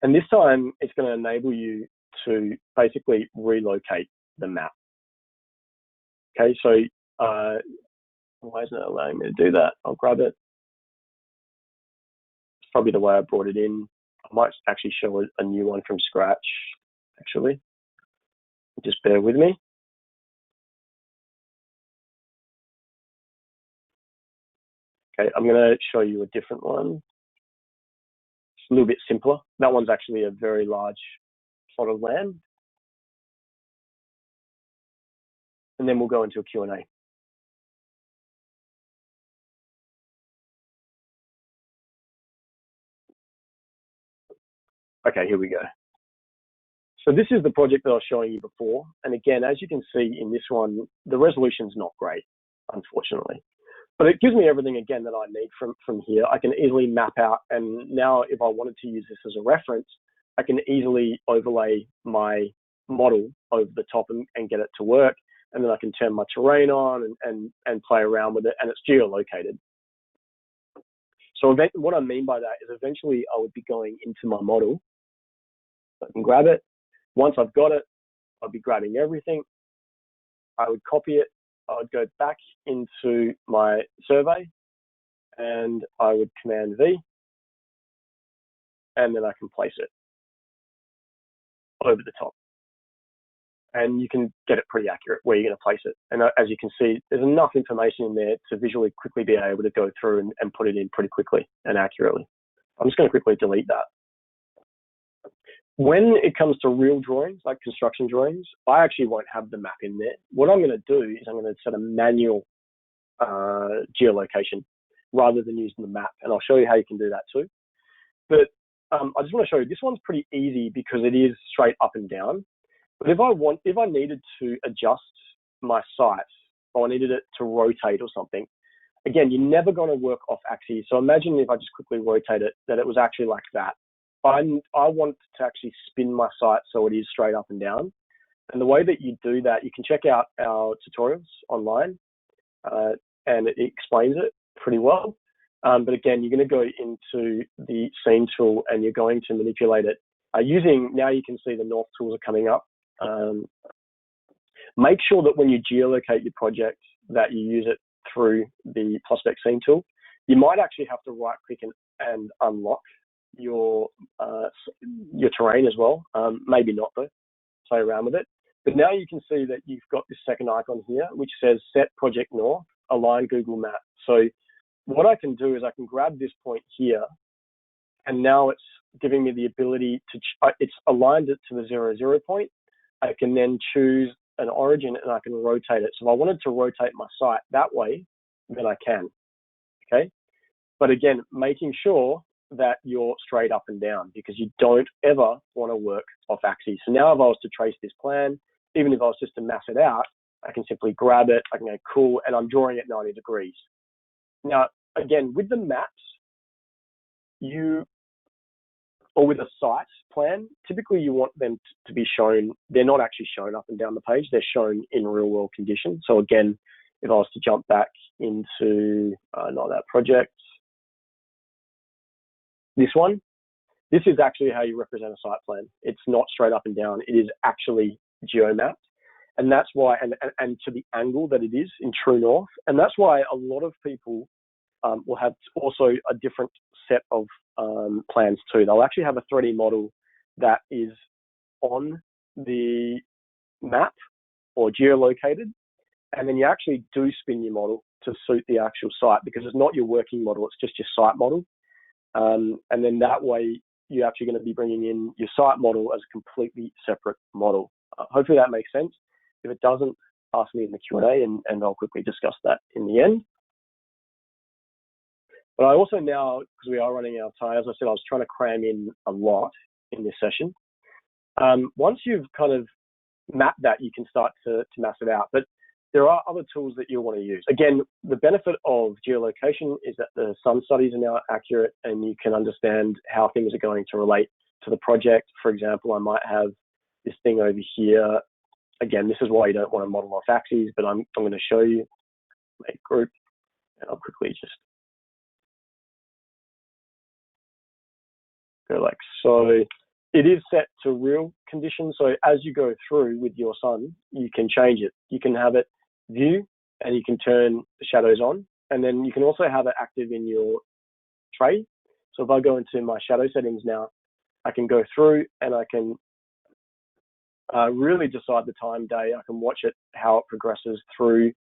And this time it's going to enable you to basically relocate the map. Okay, so why isn't it allowing me to do that? I'll grab it. It's probably the way I brought it in. I might actually show a new one from scratch, actually. Just bear with me. Okay, I'm going to show you a different one. It's a little bit simpler. That one's actually a very large plot of land. And then we'll go into a Q&A. Okay, here we go. So this is the project that I was showing you before. And again, as you can see in this one, the resolution's not great, unfortunately. But it gives me everything, again, that I need from here. I can easily map out. And now if I wanted to use this as a reference, I can easily overlay my model over the top and get it to work. And then I can turn my terrain on and play around with it. And it's geolocated. So what I mean by that is eventually I would be going into my model. I can grab it. Once I've got it, I'll be grabbing everything. I would copy it. I would go back into my survey and I would Command V, and then I can place it over the top. And you can get it pretty accurate where you're going to place it. And as you can see, there's enough information in there to visually quickly be able to go through and put it in pretty quickly and accurately. I'm just going to quickly delete that. When it comes to real drawings, like construction drawings, I actually won't have the map in there. What I'm going to do is I'm going to set a manual geolocation rather than using the map. And I'll show you how you can do that too. But I just want to show you, this one's pretty easy because it is straight up and down. But if I needed to adjust my site, or I needed it to rotate or something, again, you're never going to work off axes. So imagine if I just quickly rotate it, that it was actually like that. I want to actually spin my site so it is straight up and down. And the way that you do that, you can check out our tutorials online, and it explains it pretty well. But again, you're going to go into the scene tool and you're going to manipulate it now you can see the north tools are coming up. Make sure that when you geolocate your project that you use it through the PlusSpec scene tool. You might actually have to right click and unlock your terrain as well. Maybe not though, play around with it. But now you can see that you've got this second icon here, which says Set Project North, Align Google Map. So what I can do is I can grab this point here, and now it's giving me the ability to, it's aligned it to the 0, 0 point. I can then choose an origin and I can rotate it. So if I wanted to rotate my site that way, then I can, okay? But again, making sure that you're straight up and down, because you don't ever want to work off axes. So now if I was to trace this plan, even if I was just to mass it out, I can simply grab it, I can go cool, and I'm drawing at 90 degrees. Now, again, with the maps, or with a site plan, typically you want them to be shown, they're not actually shown up and down the page, they're shown in real world conditions. So again, if I was to jump back into, not that project, this one, this is actually how you represent a site plan. It's not straight up and down, it is actually geomapped. And that's why, and to the angle that it is in true north. And that's why a lot of people will have also a different set of plans too. They'll actually have a 3D model that is on the map or geolocated, and then you actually do spin your model to suit the actual site, because it's not your working model, it's just your site model. And then that way you're actually going to be bringing in your site model as a completely separate model. Hopefully that makes sense. If it doesn't, ask me in the Q&A and I'll quickly discuss that in the end. But I also now, because we are running out of time, as I said, I was trying to cram in a lot in this session. Once you've kind of mapped that, you can start to mass it out. But there are other tools that you'll want to use. Again, the benefit of geolocation is that the sun studies are now accurate and you can understand how things are going to relate to the project. For example, I might have this thing over here. Again, this is why you don't want to model off axes, but I'm going to show you a group, and I'll quickly just go like so. It is set to real conditions, so as you go through with your sun, you can change it. You can have it view, and you can turn the shadows on, and then you can also have it active in your tray. So if I go into my shadow settings now, I can go through and I can really decide the time, day. I can watch it, how it progresses through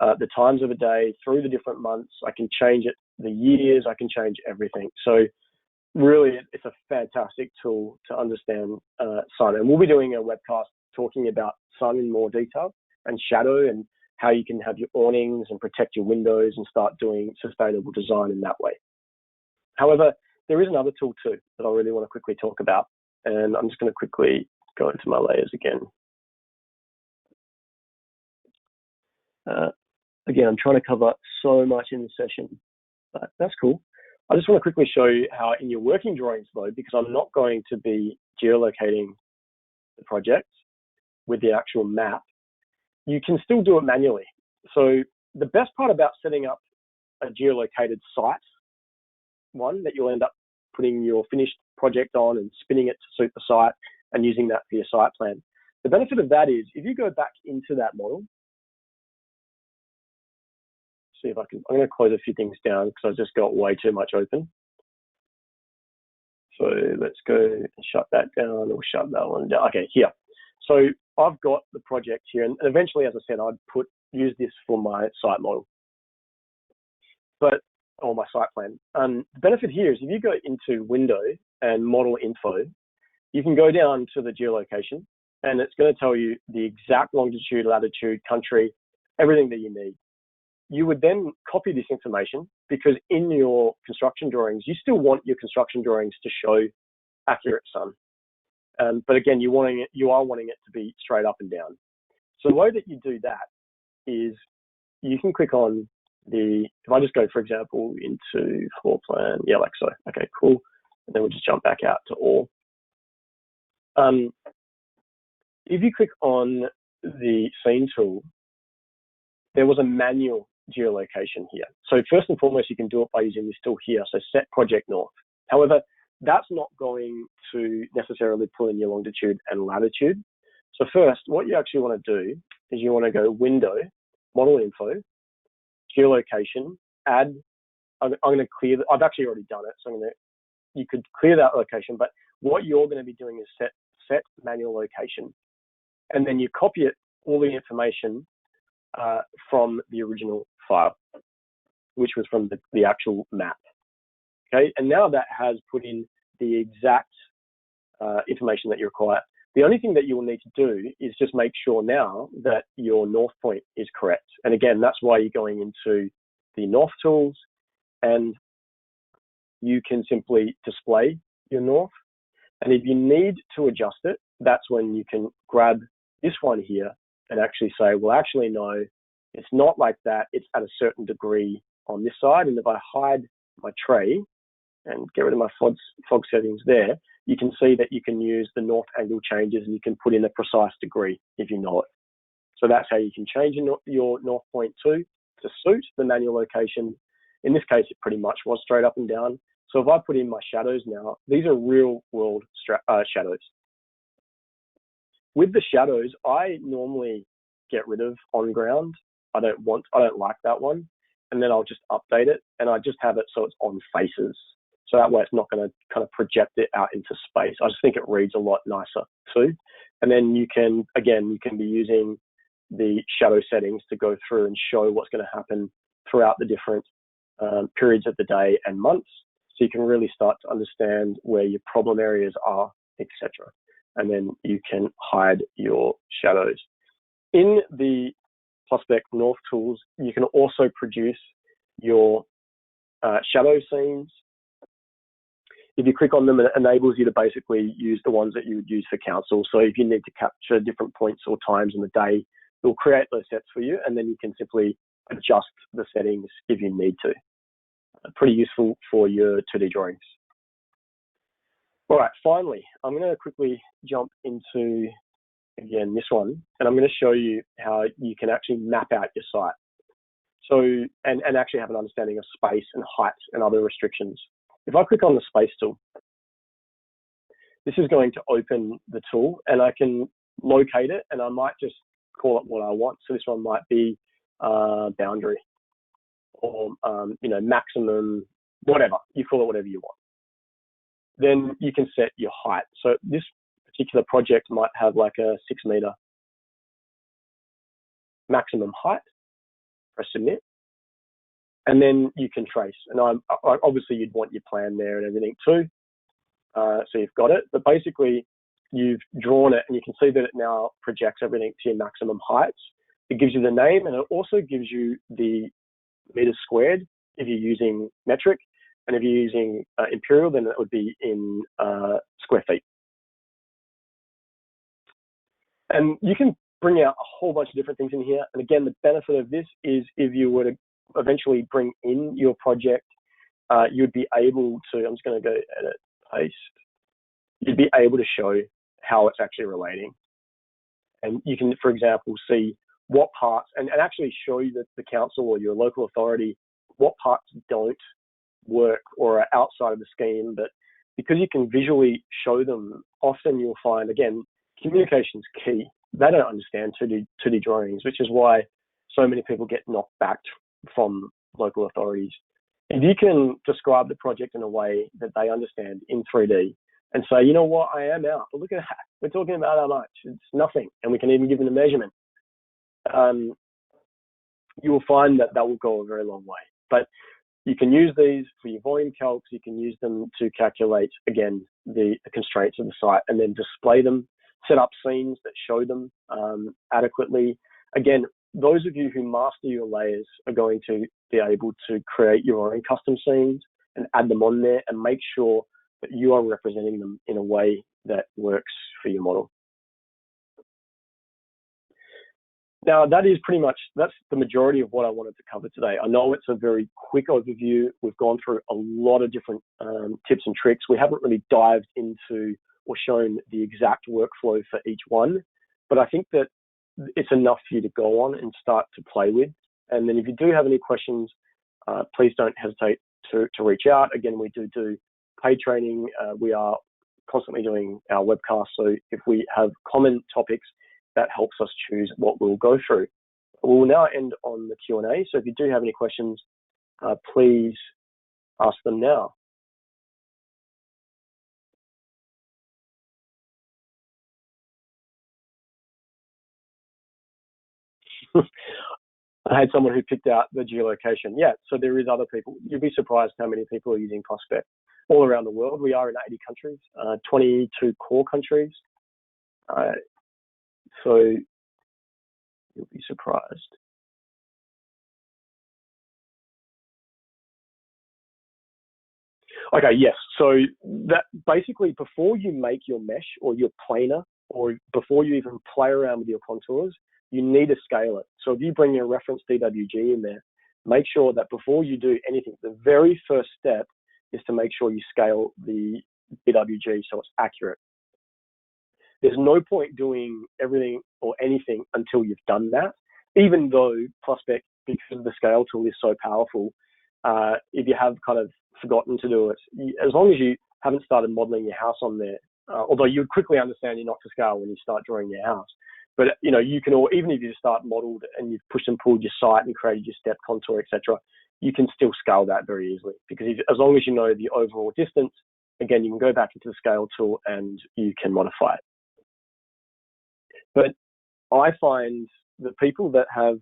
the times of a day, through the different months. I can change it, the years, I can change everything. So really, it's a fantastic tool to understand sun. And we'll be doing a webcast talking about sun in more detail and shadow and how you can have your awnings and protect your windows and start doing sustainable design in that way. However, there is another tool too that I really want to quickly talk about. And I'm just going to quickly go into my layers again. Again, I'm trying to cover so much in this session, but that's cool. I just want to quickly show you how in your working drawings though, because I'm not going to be geolocating the project with the actual map, you can still do it manually. So the best part about setting up a geolocated site, one that you'll end up putting your finished project on and spinning it to suit the site and using that for your site plan. The benefit of that is if you go back into that model, see if I can, I'm going to close a few things down because I've just got way too much open. So let's go and shut that down or shut that one down. Okay, here. So I've got the project here, and eventually, as I said, I'd use this for my site model, or my site plan. The benefit here is if you go into Window and Model Info, you can go down to the geolocation, and it's going to tell you the exact longitude, latitude, country, everything that you need. You would then copy this information because in your construction drawings, you still want your construction drawings to show accurate sun. But again, you are wanting it to be straight up and down. So the way that you do that is you can click on if I just go, for example, into floor plan, yeah, like so. Okay, cool. And then we'll just jump back out to all. If you click on the scene tool, there was a manual geolocation here. So first and foremost, you can do it by using this tool here. So set project north. However, that's not going to necessarily pull in your longitude and latitude. So first, what you actually want to do is you want to go Window, Model Info, Geolocation, add. I'm going to clear. I've actually already done it, so you could clear that location. But what you're going to be doing is set manual location, and then you copy it, all the information from the original file, which was from the actual map. Okay, and now that has put in the exact information that you require. The only thing that you will need to do is just make sure now that your north point is correct. And again, that's why you're going into the north tools, and you can simply display your north. And if you need to adjust it, that's when you can grab this one here and actually say, well, actually, no, it's not like that. It's at a certain degree on this side. And if I hide my tray and get rid of my fog settings there, you can see that you can use the north angle changes and you can put in a precise degree if you know it. So that's how you can change your north point to suit the manual location. In this case, it pretty much was straight up and down. So if I put in my shadows now, these are real world shadows. With the shadows, I normally get rid of on ground. I don't like that one. And then I'll just update it and I just have it so it's on faces. So that way it's not going to kind of project it out into space. I just think it reads a lot nicer too. And then you can be using the shadow settings to go through and show what's going to happen throughout the different periods of the day and months. So you can really start to understand where your problem areas are, etc. And then you can hide your shadows. In the PlusSpec North tools, you can also produce your shadow scenes. If you click on them, it enables you to basically use the ones that you would use for council. So if you need to capture different points or times in the day It'll create those sets for you, and then you can simply adjust the settings if you need to. Pretty useful for your 2D drawings. All right, finally, I'm going to quickly jump into, again, this one, and I'm going to show you how you can actually map out your site. So, and actually have an understanding of space and height and other restrictions. If I click on the space tool, this is going to open the tool, and I can locate it, and I might just call it what I want. So this one might be boundary, or maximum, whatever. You call it whatever you want. Then you can set your height. So this particular project might have like a 6 meter maximum height. Press submit, and then you can trace. And obviously you'd want your plan there and everything too, so you've got it. But basically, you've drawn it, and you can see that it now projects everything to your maximum heights. It gives you the name, and it also gives you the meters squared if you're using metric, and if you're using imperial, then it would be in square feet. And you can bring out a whole bunch of different things in here. And again, the benefit of this is if you were to eventually bring in your project, you'd be able to, I'm just going to go edit, paste. You'd be able to show how it's actually relating. And you can, for example, see what parts, and actually show you the council or your local authority what parts don't work or are outside of the scheme. But because you can visually show them, often you'll find, again, communication's key. They don't understand 2D drawings, which is why so many people get knocked back from local authorities. If you can describe the project in a way that they understand in 3D and say, you know what, I am out, but look at that. We're talking about how much. It's nothing. And we can even give them a measurement. You will find that will go a very long way. But you can use these for your volume calcs. You can use them to calculate, again, the constraints of the site, and then display them, set up scenes that show them adequately. Again, those of you who master your layers are going to be able to create your own custom scenes and add them on there, and make sure that you are representing them in a way that works for your model. Now, that is pretty much, that's the majority of what I wanted to cover today. I know it's a very quick overview. We've gone through a lot of different tips and tricks. We haven't really dived into or shown the exact workflow for each one, but I think that it's enough for you to go on and start to play with. And then if you do have any questions, please don't hesitate to reach out. Again, we do paid training. We are constantly doing our webcasts. So if we have common topics, that helps us choose what we'll go through. We'll now end on the Q&A. So if you do have any questions, please ask them now. I had someone who picked out the geolocation. Yeah, so there is other people. You'd be surprised how many people are using PlusSpec all around the world. We are in 80 countries, 22 core countries. So you'll be surprised. Okay, yes. So that basically, before you make your mesh or your planer, or before you even play around with your contours, you need to scale it. So if you bring your reference DWG in there, make sure that before you do anything, the very first step is to make sure you scale the DWG so it's accurate. There's no point doing everything or anything until you've done that, even though PlusSpec, because the scale tool is so powerful, if you have kind of forgotten to do it, as long as you haven't started modeling your house on there, although you would quickly understand you're not to scale when you start drawing your house. But you can, or even if you start modeled and you've pushed and pulled your site and created your step contour, etc., you can still scale that very easily, because as long as you know the overall distance, again, you can go back into the scale tool and you can modify it. But I find the people that have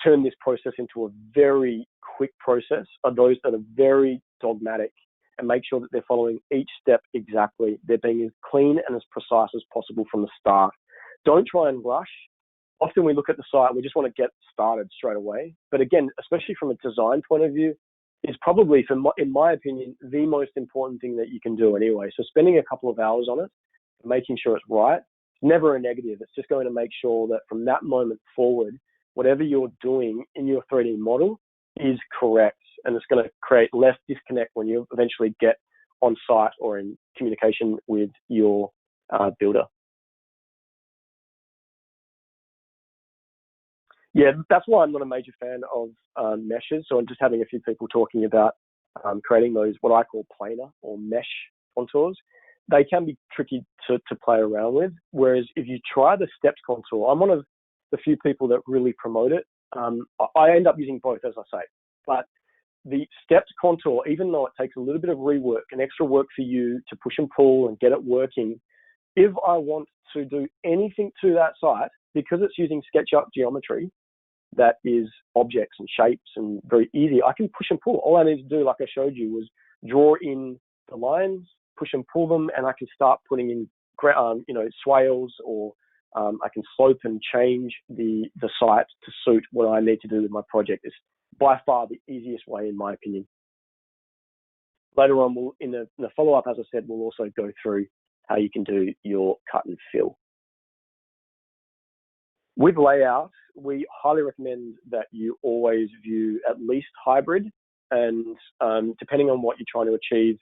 turned this process into a very quick process are those that are very dogmatic and make sure that they're following each step exactly. They're being as clean and as precise as possible from the start. Don't try and rush. Often we look at the site and we just want to get started straight away. But again, especially from a design point of view, is probably, in my opinion, the most important thing that you can do anyway. So spending a couple of hours on it, making sure it's right, never a negative. It's just going to make sure that from that moment forward, whatever you're doing in your 3D model is correct. And it's going to create less disconnect when you eventually get on site or in communication with your builder. Yeah, that's why I'm not a major fan of meshes. So I'm just having a few people talking about creating those, what I call planar or mesh contours. They can be tricky to play around with. Whereas if you try the steps contour, I'm one of the few people that really promote it. I end up using both, as I say. But the steps contour, even though it takes a little bit of rework and extra work for you to push and pull and get it working, if I want to do anything to that site, because it's using SketchUp geometry, that is objects and shapes and very easy, I can push and pull. All I need to do, like I showed you, was draw in the lines, push and pull them, and I can start putting in, swales, or I can slope and change the site to suit what I need to do with my project. It's by far the easiest way, in my opinion. Later on, in the follow-up, as I said, we'll also go through how you can do your cut and fill. With layout, we highly recommend that you always view at least hybrid, and depending on what you're trying to achieve,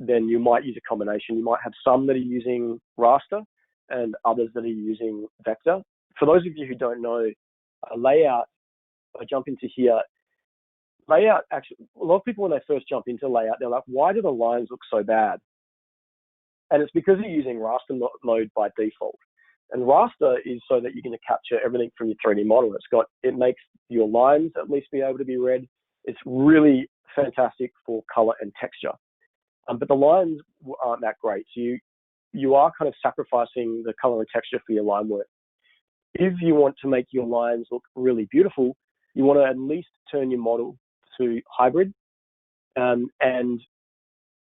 then you might use a combination. You might have some that are using raster and others that are using vector. For those of you who don't know, layout, I jump into here. Layout, actually, a lot of people when they first jump into layout, they're like, why do the lines look so bad? And it's because you're using raster mode by default. And raster is so that you're going to capture everything from your 3D model. It makes your lines at least be able to be read. It's really fantastic for color and texture. But the lines aren't that great. So you are kind of sacrificing the color and texture for your line work. If you want to make your lines look really beautiful, you want to at least turn your model to hybrid. And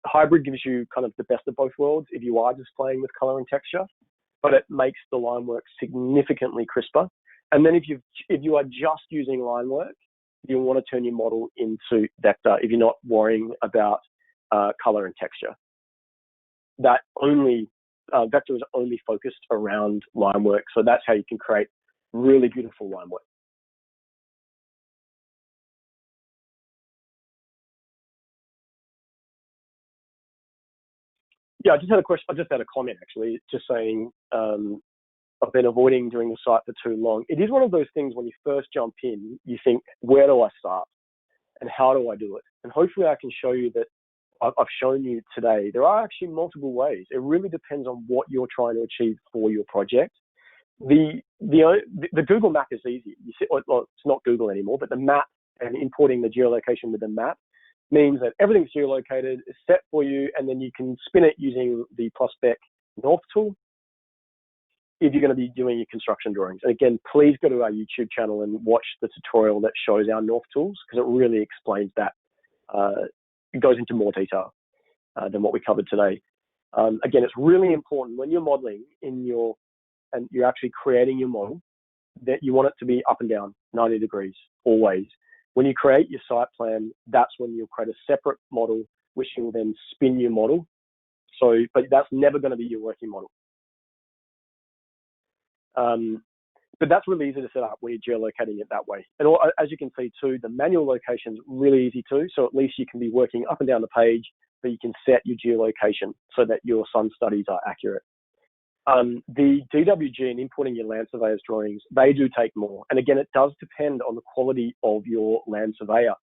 hybrid gives you kind of the best of both worlds if you are just playing with color and texture, but it makes the line work significantly crisper. And then if you are just using line work, you want to turn your model into vector if you're not worrying about color and texture. That vector is only focused around line work, so that's how you can create really beautiful line work. Yeah, I just had a comment actually, just saying I've been avoiding doing the site for too long. It is one of those things when you first jump in, you think, where do I start and how do I do it? And hopefully I can show you that I've shown you today. There are actually multiple ways. It really depends on what you're trying to achieve for your project. The Google map is easy. Well, it's not Google anymore, but the map and importing the geolocation with the map means that everything's geolocated, is set for you, and then you can spin it using the PlusSpec North tool if you're going to be doing your construction drawings. And again, please go to our YouTube channel and watch the tutorial that shows our North tools, because it really explains that. It goes into more detail than what we covered today. Again, it's really important when you're modeling and you're actually creating your model that you want it to be up and down 90 degrees always. When you create your site plan, that's when you'll create a separate model, which you'll then spin your model. But that's never going to be your working model. But that's really easy to set up when you're geolocating it that way. And as you can see too, the manual location is really easy too. So at least you can be working up and down the page, but you can set your geolocation so that your sun studies are accurate. The DWG and importing your land surveyor's drawings, they do take more. And again, it does depend on the quality of your land surveyor.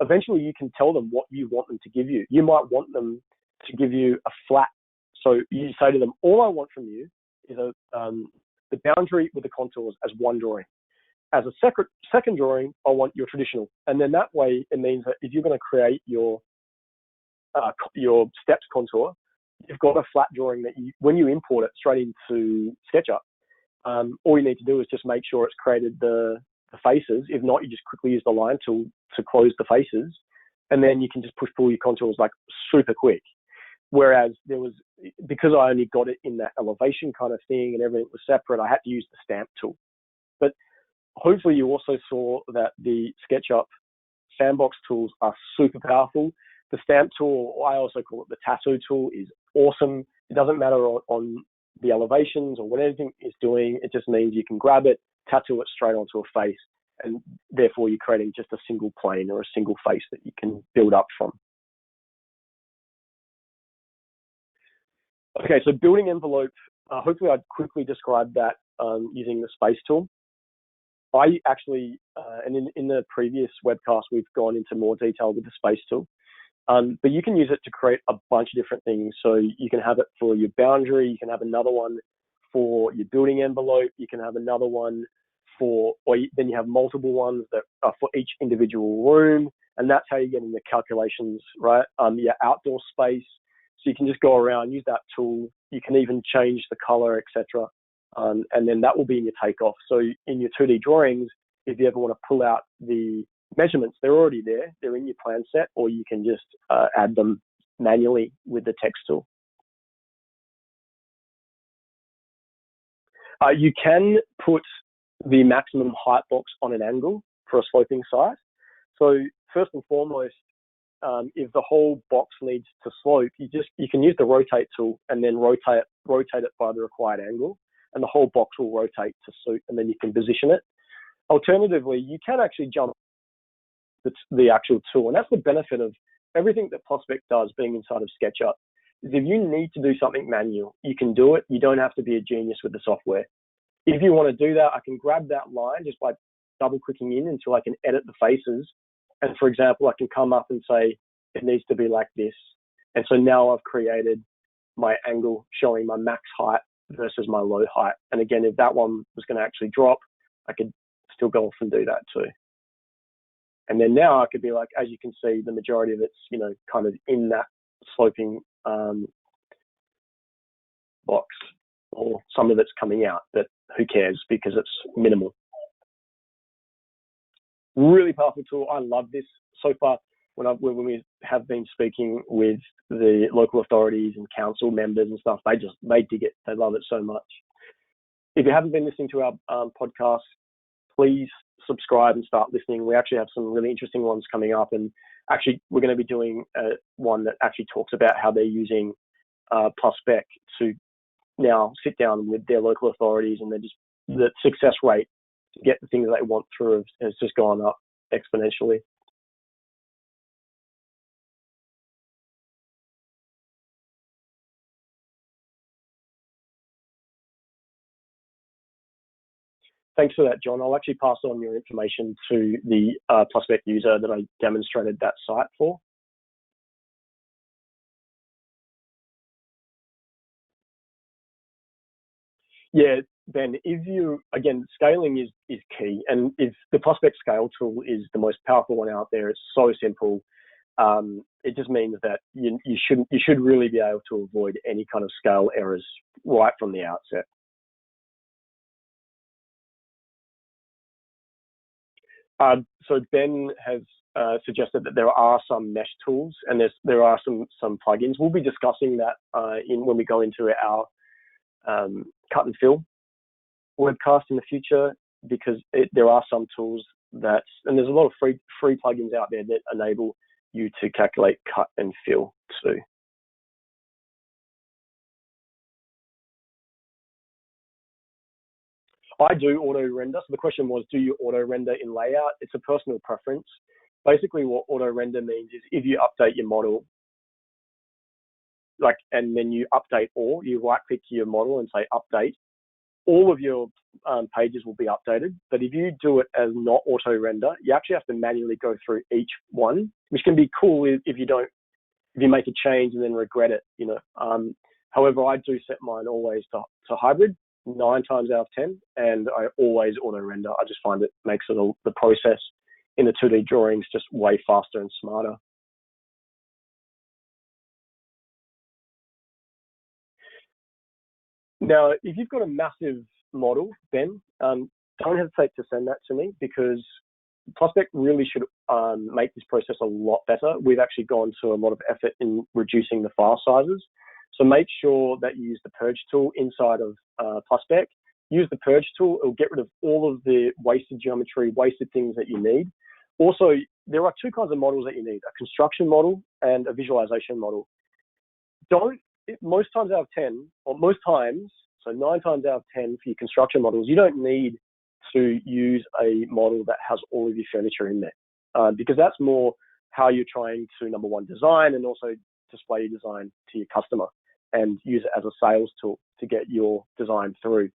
Eventually you can tell them what you want them to give you. You might want them to give you a flat. So you say to them, all I want from you is the boundary with the contours as one drawing. As a second drawing, I want your traditional. And then that way, it means that if you're going to create your steps contour, you've got a flat drawing that when you import it straight into SketchUp, all you need to do is just make sure it's created the faces. If not, you just quickly use the line tool to close the faces, and then you can just pull your contours like super quick. Whereas because I only got it in that elevation kind of thing and everything was separate, I had to use the stamp tool. But hopefully you also saw that the SketchUp sandbox tools are super powerful. The stamp tool, I also call it the tattoo tool, is awesome. It doesn't matter on the elevations or what anything is doing. It just means you can grab it, tattoo it straight onto a face, and therefore you're creating just a single plane or a single face that you can build up from. Okay, so building envelope, hopefully I'd quickly describe that using the space tool. I actually, and in the previous webcast, we've gone into more detail with the space tool. But you can use it to create a bunch of different things. So you can have it for your boundary, you can have another one for your building envelope, you can have another one for, then you have multiple ones that are for each individual room, and that's how you get in the calculations, right? Your outdoor space, so you can just go around, use that tool. You can even change the color, etc. And then that will be in your takeoff. So in your 2D drawings, if you ever want to pull out the measurements, they're already there. They're in your plan set, or you can just add them manually with the text tool. You can put the maximum height box on an angle for a sloping site. So first and foremost, if the whole box needs to slope, you can use the rotate tool and then rotate it by the required angle, and the whole box will rotate to suit, and then you can position it. Alternatively, you can actually jump the actual tool, and that's the benefit of everything that PlusSpec does being inside of SketchUp. Is if you need to do something manual, you can do it. You don't have to be a genius with the software. If you want to do that, I can grab that line just by double clicking in until I can edit the faces. And for example, I can come up and say, it needs to be like this. And so now I've created my angle showing my max height versus my low height. And again, if that one was going to actually drop, I could still go off and do that too. And then now I could be like, as you can see, the majority of it's, kind of in that sloping box, or some of it's coming out, but who cares because it's minimal. Really powerful tool. I love this so far. When we have been speaking with the local authorities and council members and stuff, they dig it. They love it so much. If you haven't been listening to our podcast, please subscribe and start listening. We actually have some really interesting ones coming up, and actually we're going to be doing one that actually talks about how they're using PlusSpec to now sit down with their local authorities, and the success rate to get the things they want through has just gone up exponentially. Thanks for that, John. I'll actually pass on your information to the PlusSpec user that I demonstrated that site for. Yeah, Ben, again, scaling is key. And if the PlusSpec scale tool is the most powerful one out there, it's so simple. It just means that you should really be able to avoid any kind of scale errors right from the outset. So Ben has suggested that there are some mesh tools, and there are some plugins. We'll be discussing that when we go into our cut and fill webcast in the future, because there are some tools and there's a lot of free plugins out there that enable you to calculate cut and fill too. I do auto render. So the question was, do you auto render in layout? It's a personal preference. Basically what auto render means is if you update your model, and then you update all, you right click your model and say update, all of your pages will be updated. But if you do it as not auto render, you actually have to manually go through each one, which can be cool if you make a change and then regret it, However, I do set mine always to hybrid 9 times out of 10, and I always auto render. I just find it makes the process in the 2D drawings just way faster and smarter. Now, if you've got a massive model, Ben, don't hesitate to send that to me, because PlusSpec really should make this process a lot better. We've actually gone to a lot of effort in reducing the file sizes. So make sure that you use the purge tool inside of PlusSpec. Use the purge tool. It'll get rid of all of the wasted geometry, wasted things that you need. Also, there are 2 kinds of models that you need: a construction model and a visualization model. Most times out of 10, or most times, So 9 times out of 10 for your construction models, you don't need to use a model that has all of your furniture in there, because that's more how you're trying to, number one, design, and also display your design to your customer and use it as a sales tool to get your design through.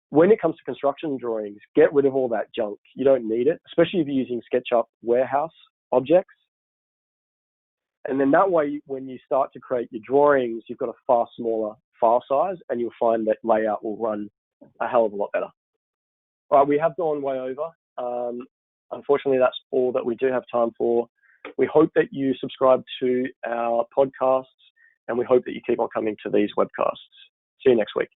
When it comes to construction drawings, get rid of all that junk. You don't need it, especially if you're using SketchUp warehouse objects. And then that way, when you start to create your drawings, you've got a far smaller file size, and you'll find that layout will run a hell of a lot better. All right, we have gone way over. Unfortunately, that's all that we do have time for. We hope that you subscribe to our podcasts, and we hope that you keep on coming to these webcasts. See you next week.